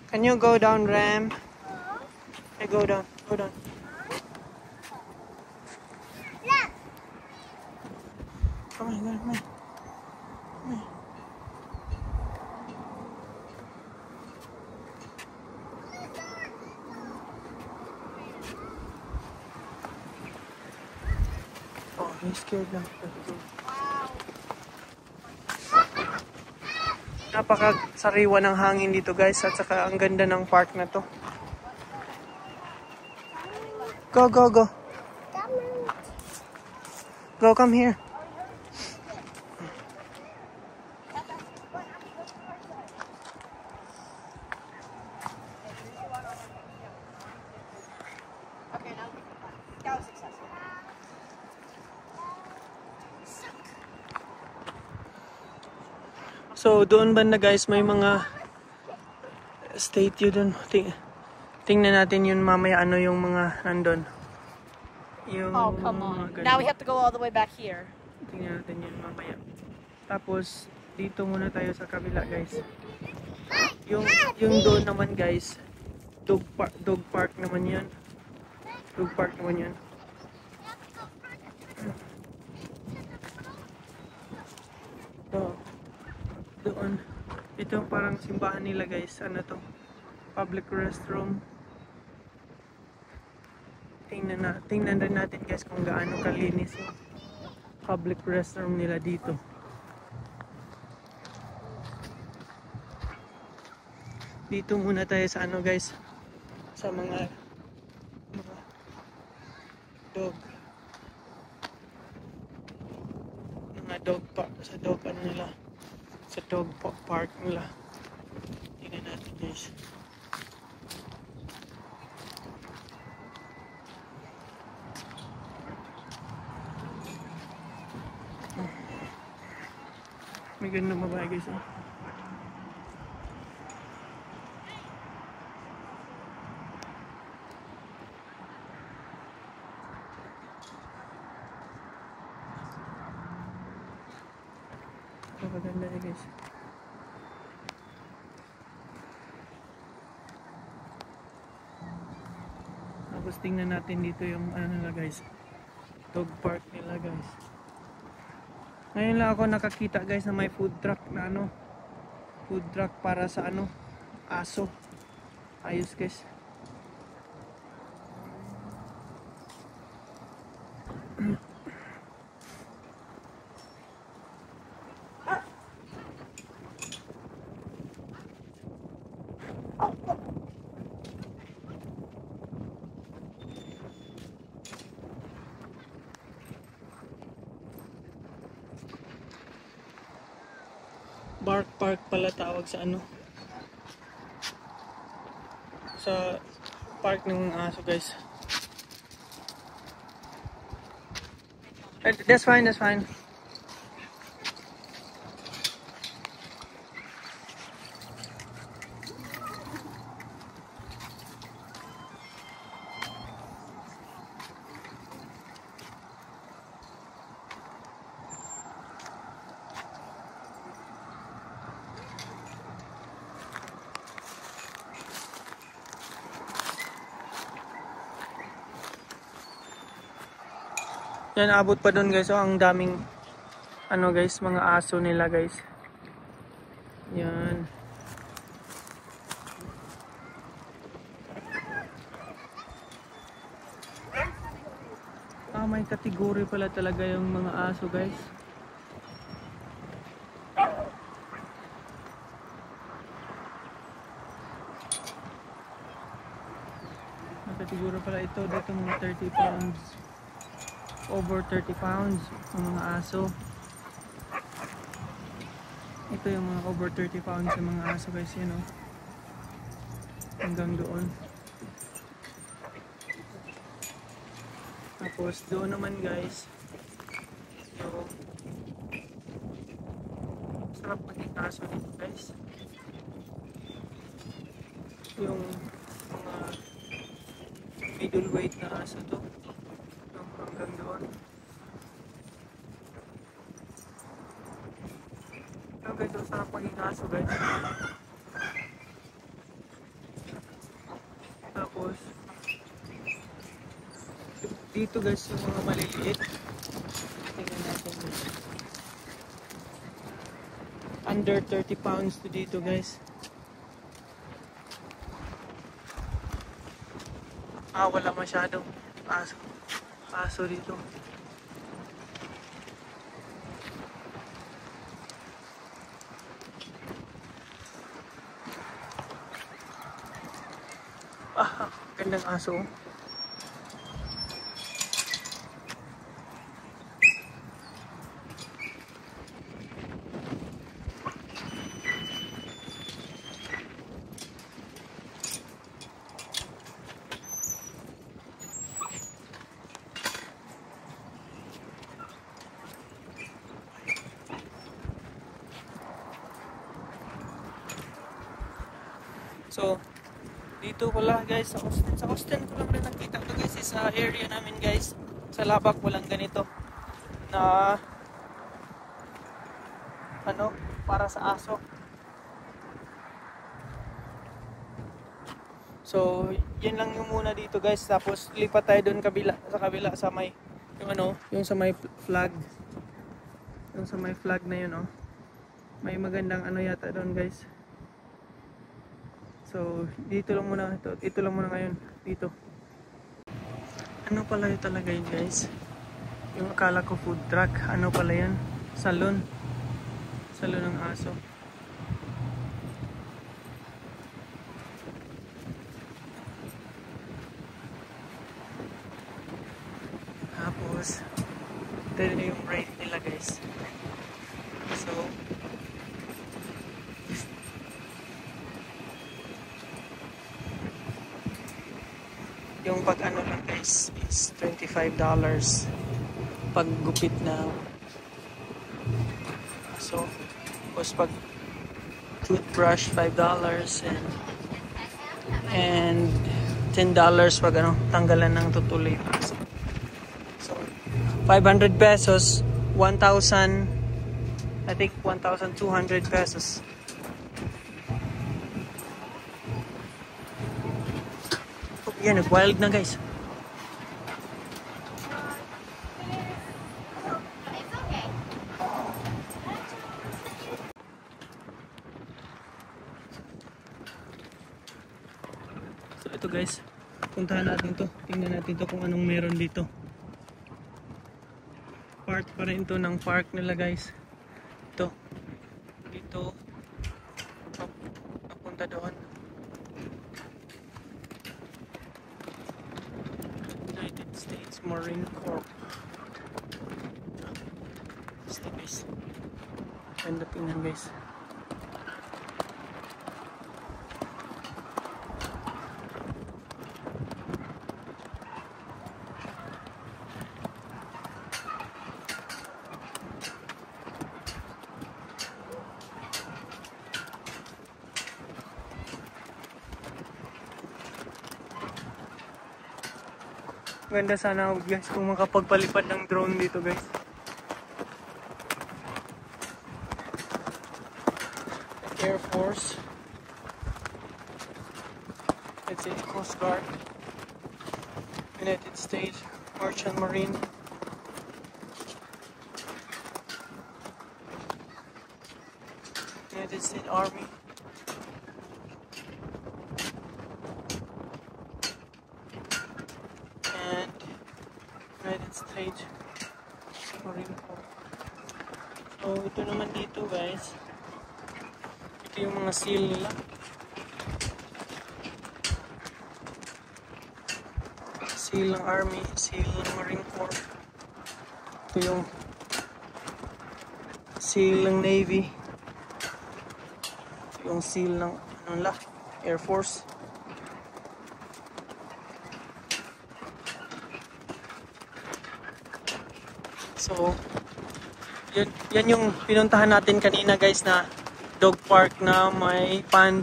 can you go down, Ram? Hey, go down, go down. Come on, come on. Come on. Oh, he's scared now. Napaka-sariwa ng hangin dito guys, at saka ang ganda ng park na to. Go, go, go. Go, come here. So, doon banda guys, may mga statue doon. Tingnan natin yun mamaya, ano yung mga nandun. Yung Oh, come on. Now we have to go all the way back here. Tingnan natin yun mamaya. Tapos, dito muna tayo sa kabila guys. Yung doon naman guys, dog park naman yun. Dog park naman yun. So, doon, ito parang simbahan nila guys. Ano to? Public restroom. Tingnan rin natin guys kung gaano kalinis yung public restroom nila dito. Dito muna tayo sa ano guys, sa mga dog park, sa dog ano nila, sa dog park nila. Tingnan natin guys. May ganun na babae guys. Napaganda niya guys. Tapos tingnan natin dito yung ano nila guys, dog park nila guys. Ngayon lang ako nakakita guys na may food truck na ano, food truck para sa ano, aso. Ayos guys. Bark Park pala tawag sa ano, sa park ng aso guys. That's fine, that's fine. Yan, abot pa doon guys. So, ang daming ano guys, mga aso nila guys. Yan. May kategory pala talaga yung mga aso guys. May kategory pala ito. Dito mga 30 pounds. Over 30 pounds ang mga aso. Ito yung mga over 30 pounds ng mga aso guys. Yan o. Hanggang doon. Tapos doon naman guys, so sarap maging aso dito guys. Yung mga middleweight na aso to, hanggang doon. So guys, so sarap maging aso guys. Tapos dito guys, yung mga maliliit. Tingnan natin guys. Under 30 pounds to dito guys. Wala masyadong aso dito. Gandang aso. So, dito pala guys, sa Austin ko lang rin nakita ito guys, sa area namin guys, sa Labac walang ganito na ano, para sa aso. So, yun lang yung muna dito guys, tapos lipat tayo doon sa kabila sa may, yung ano, yung sa may flag, yung sa may flag na yun, oh. May magandang ano yata doon guys. So, dito lang muna ngayon, dito. Ano pala yun talaga yun guys? Yung akala ko food truck, ano pala yan? Salon ng aso. Tapos, ito yung rate nila guys. So, yung pag ano lang guys is $25 pag gupit na so, tapos pag toothbrush $5 and $10 pag ano, tanggalan ng tutuloy. So 500 pesos, 1,000, I think 1,200 pesos. Yan, nag-wild na guys. So ito guys, puntahan natin to. Tingnan natin to kung anong meron dito. Part pa rin to ng park nila guys. Ito. Dito. Papunta doon. United States Marine Corps. Ito guys. Ganda tingnan guys. Ganda sana guys kung makapagpalipad ng drone dito guys. Air Force. It's a Coast Guard. United States Merchant Marine. United States Army. And United States Marine Corps. So ito naman dito guys. Ito yung mga seal nila. Seal ng Army, seal ng Marine Corps. Ito yung seal ng Navy. Ito yung seal ng Air Force. So, yan yung pinuntahan natin kanina guys na dog park na may pond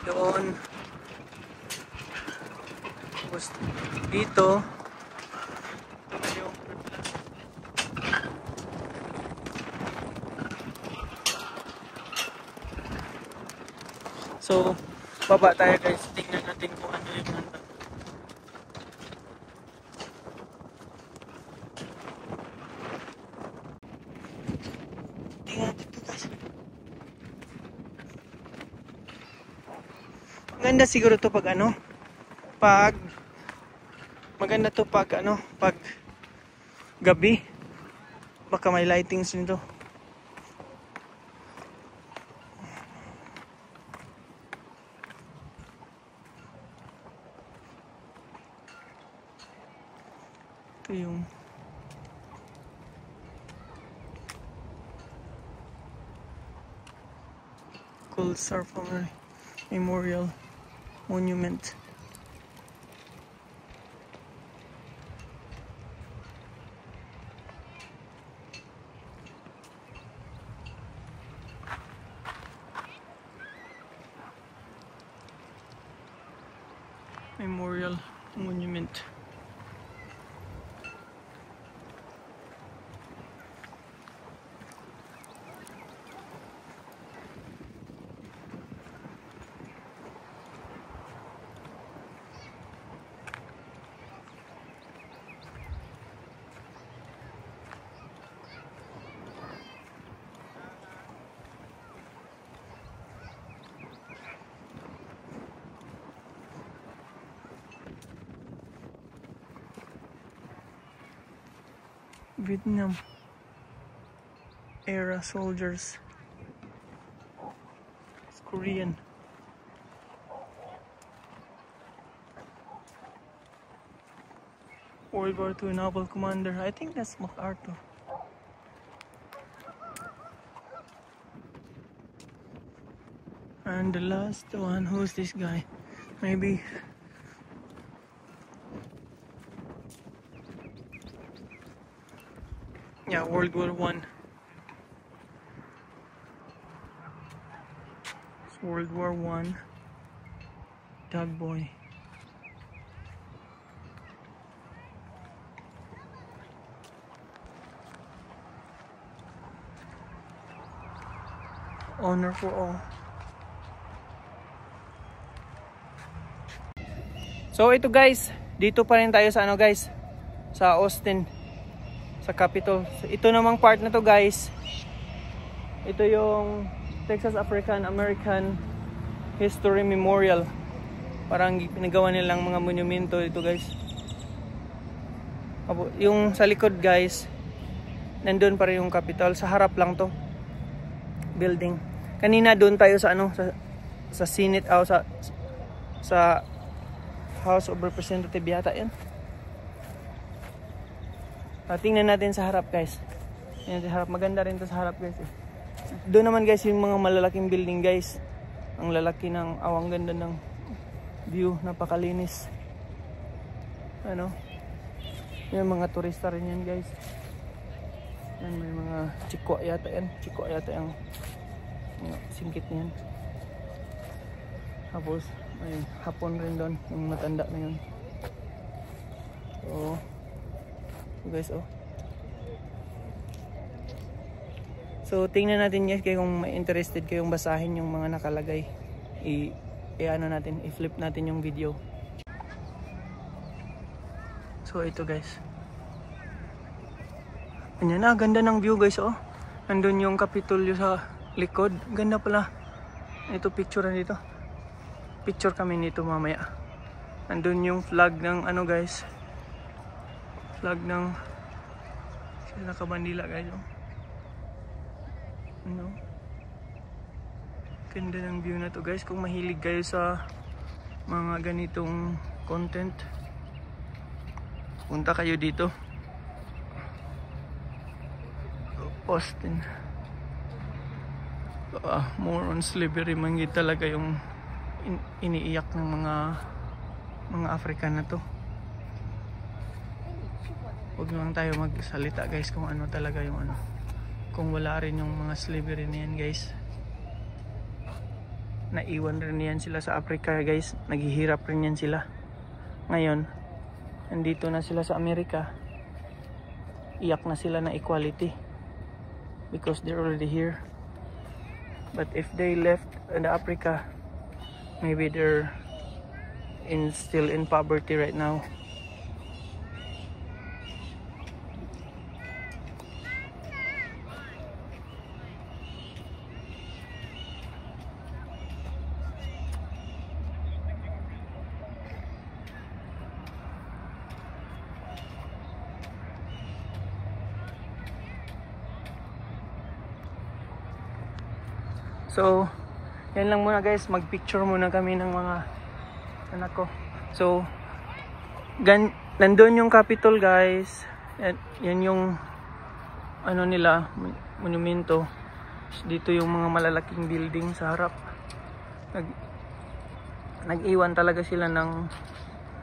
doon. Tapos dito so baba tayo guys, tingnan natin kung ano yung handa. Tingnan dito guys. Maganda siguro to pag maganda to pag gabi. Baka may lightings nito. Ito yung Gold Star Memorial Monument. Memorial Monument. Vietnam era soldiers. It's Korean. World War II naval commander. I think that's MacArthur. And the last one, who's this guy? Maybe yeah, World War I. It's World War I. Dog boy. Honor for all. So ito guys, dito pa rin tayo sa guys, sa Austin, sa Capitol. So, ito namang part na to guys, ito yung Texas African American History Memorial. Parang pinagawa nilang mga monumento ito guys. Yung sa likod guys, nandun pa rin yung Capitol. Sa harap lang to building. Kanina doon tayo sa sa Senate sa House of Representatives yata yan. Tingnan natin sa harap guys. Tingnan sa harap. Maganda rin to sa harap guys. Doon naman guys yung mga malalaking building guys. Ang lalaki ng awang ganda ng view. Napakalinis. Yung mga turista rin yan guys. Yan, may mga chikwa yata yan. Chikwa yata yung singkit niyan. Tapos may hapon rin doon, yung matanda na yun. So guys, so tingnan natin guys, kung may interested kayong basahin yung mga nakalagay, i-flip natin yung video. So ito guys, ayan na, ganda ng view guys. Nandun yung Kapitolyo sa likod. Ganda pala. Ito picture dito. Picture kami nito mamaya. Andun yung flag ng ano guys. Flag ng sila nakabandila guys. Oh. Ano? Ganda ng view na to guys. Kung mahilig kayo sa mga ganitong content, punta kayo dito. Austin. More on slavery man yun talaga yung iniiyak ng mga African na to. Huwag lang tayo magsalita guys kung ano talaga yung ano. Kung wala rin yung mga slavery na yan guys. Naiwan rin yan sila sa Africa guys. Naghihirap rin yan sila. Ngayon, nandito na sila sa Amerika. Iyak na sila ng equality. Because they're already here. But if they left in Africa, maybe they're still in poverty right now. So, yan lang muna guys. Mag-picture muna kami ng mga anak ko. So, nandun yung Capitol guys. Yan yung ano nila, monumento. Dito yung mga malalaking building sa harap. Nag-iwan talaga sila ng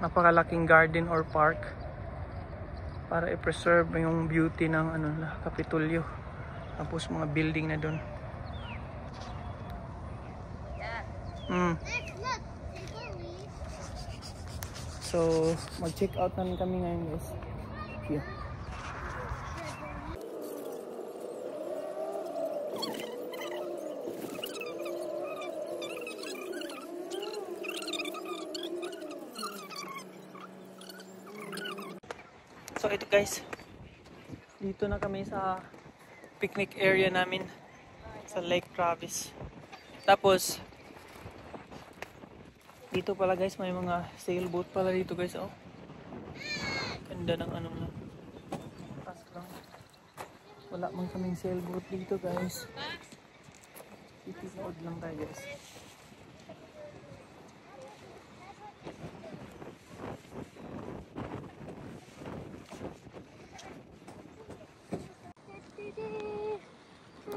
napakalaking garden or park para i-preserve yung beauty ng ano, Kapitolyo. Tapos mga building na dun. So, mag-check out namin kami ngayon guys. Yeah. So, ito guys. Dito na kami sa picnic area namin sa Lake Travis. Tapos dito pala guys, may mga sailboat pala dito guys. Oh, ganda ng ano na. Lang. Wala man kaming sailboat dito guys. Titinood lang tayo guys.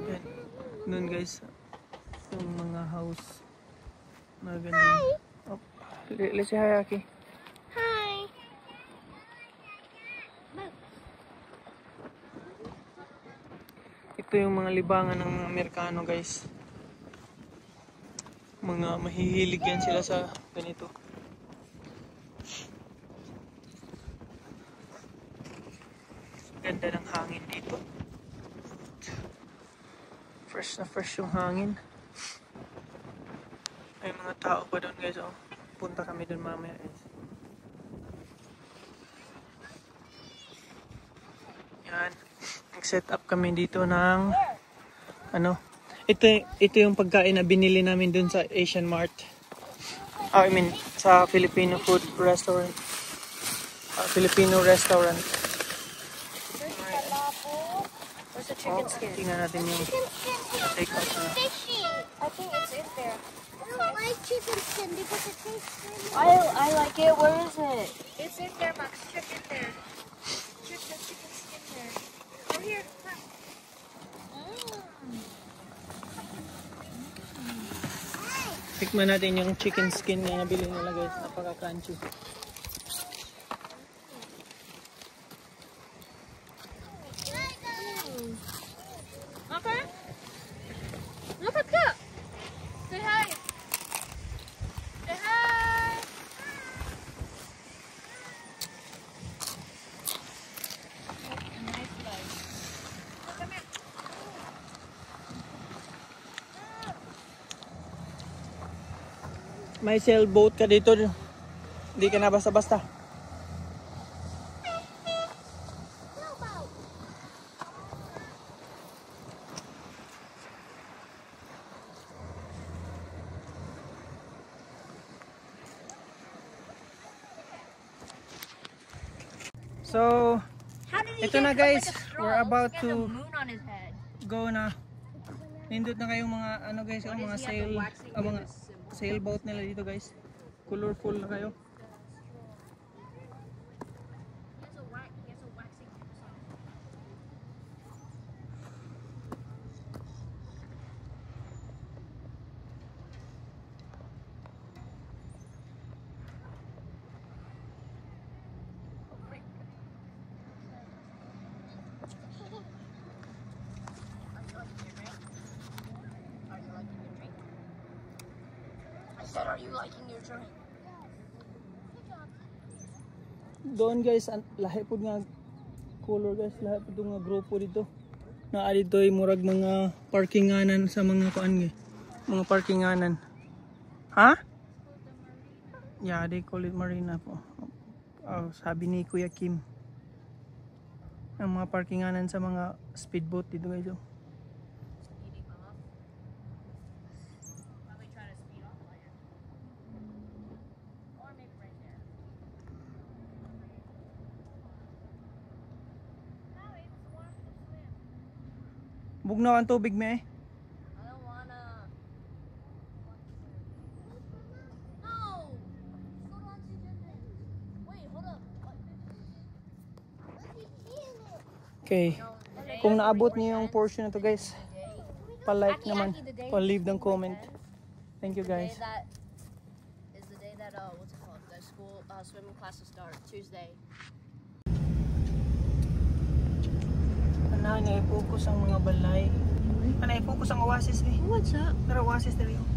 Yan. Nun guys, yung mga house na ganun. Oh, let's say hi, Aki. Hi. Ito yung mga libangan ng Amerikano guys. Mga mahihilig yan sila sa ganito. Ganda ng hangin dito. Fresh na fresh yung hangin. May mga tao pa doon guys. Oh, punta kami doon mamaya guys. Yan. Nag-set up kami dito ng ano. Ito yung pagkain na binili namin doon sa Asian Mart. I mean sa Filipino food restaurant. Filipino restaurant. Where's the chicken skin? Tingnan natin yung take out na. I think it's in there. I don't like chicken skin because it tastes good. I like it. Where is it? It's in there, Max. Check in there. Check the chicken skin there. Oh, here. Come. Tikman natin yung chicken skin na nabili nila guys. Napaka-crunchy. Okay. Look at that. Say hi. Say hi. Nice life. Come here. May sailboat ka dito. Hindi ka na basta-basta. So, How did he ito get na up guys, with a straw? we're about He has a to moon on his head. go na. Nindot na kayong mga ano guys, yung mga sail, mga sailboat nila dito guys. Colorful na kayo. Are you liking your drink? Doon guys, lahi po nga color guys, lahi po nga grupo dito. Naa dito ay murag mga parkinganan sa mga kuan mga parkinganan. Ha? Yeah, they call it marina po. Oh, sabi ni Kuya Kim. Ang mga parkinganan sa mga speedboat dito guys. Oh. Bugnaw ang tubig me. I don't wanna. No. Wait, hold up. Okay. Kung naabot niyo yung portion na to guys, pa-like naman, pa-leave ng comment. Thank you guys. That is the day that what's it called? The school swimming class will start Tuesday. Ana na i-focus ang mga balay. Ana i-focus ang oasis ni. What's up? Pero oasis dali yung.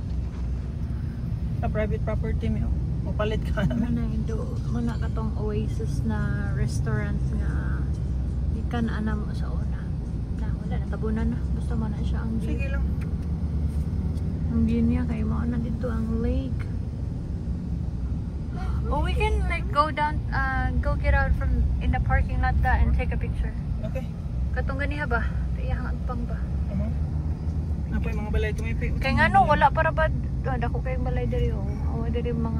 Sa private property mo. Mapalit ka naman. Muna katong Oasis na restaurant nga ikan ana mo sa una. Na wala na tabunan na. Basta mo na siya ang view. Sige lang. Ang view niya kay mao na dito ang lake. Oh, we can like go down, go get out from in the parking lot and take a picture. Okay. Katong ganiha ba? Iyang agpang ba? Apa yung mga balay tumipi? Kay ngano wala para ba dako kay balay diri oh. Oh, diri mga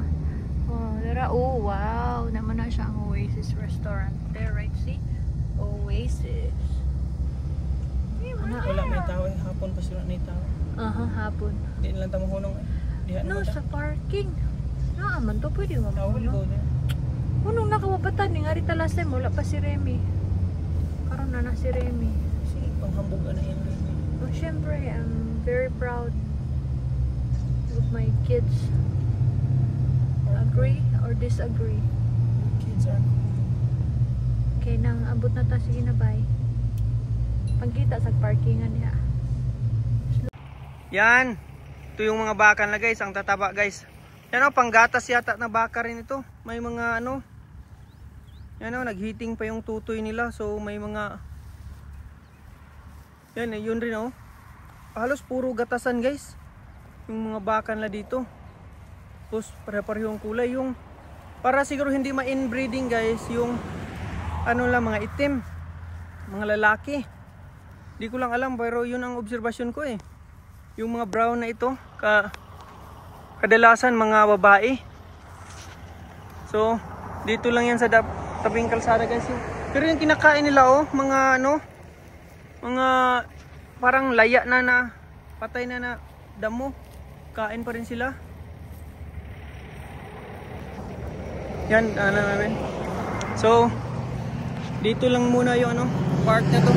dira oh wow, naman na siya ang Oasis restaurant. There right, see? Oasis. Wala may tao eh. Hapon pa sila na tao. Hapon. Di na lang tamo hunong eh. Diha No, naman sa parking. Man to pwede mo. I will go there. Unong nakawabatan ni nga rita last time wala pa si Remy. Karon na na si Remy. Sige, panghambog na yan. Oh, syempre, I'm very proud with my kids. Agree or disagree? Kids are Kay nang abot na ta sige na bay. Pagkita sa parkingan niya. Yan. Ito yung mga baka na guys, ang tataba guys. Yan o, panggatas yata na baka rin ito. May mga ano. Yan o, naghiting pa yung tutoy nila. So may mga yan yun rin o. Halos puro gatasan guys. Yung mga baka nila dito. Tapos pare-pareho yung kulay. Yung para siguro hindi ma-inbreeding guys. Yung ano lang, mga itim. Mga lalaki. Di ko lang alam pero yun ang obserbasyon ko eh. Yung mga brown na ito kadalasan mga babae. So dito lang yan sa tabing kalsada guys. Pero yung kinakain nila oh, mga ano, mga parang laya na patay na damo. Kain pa rin sila. Yan ano namin. So dito lang muna yung ano, park na to.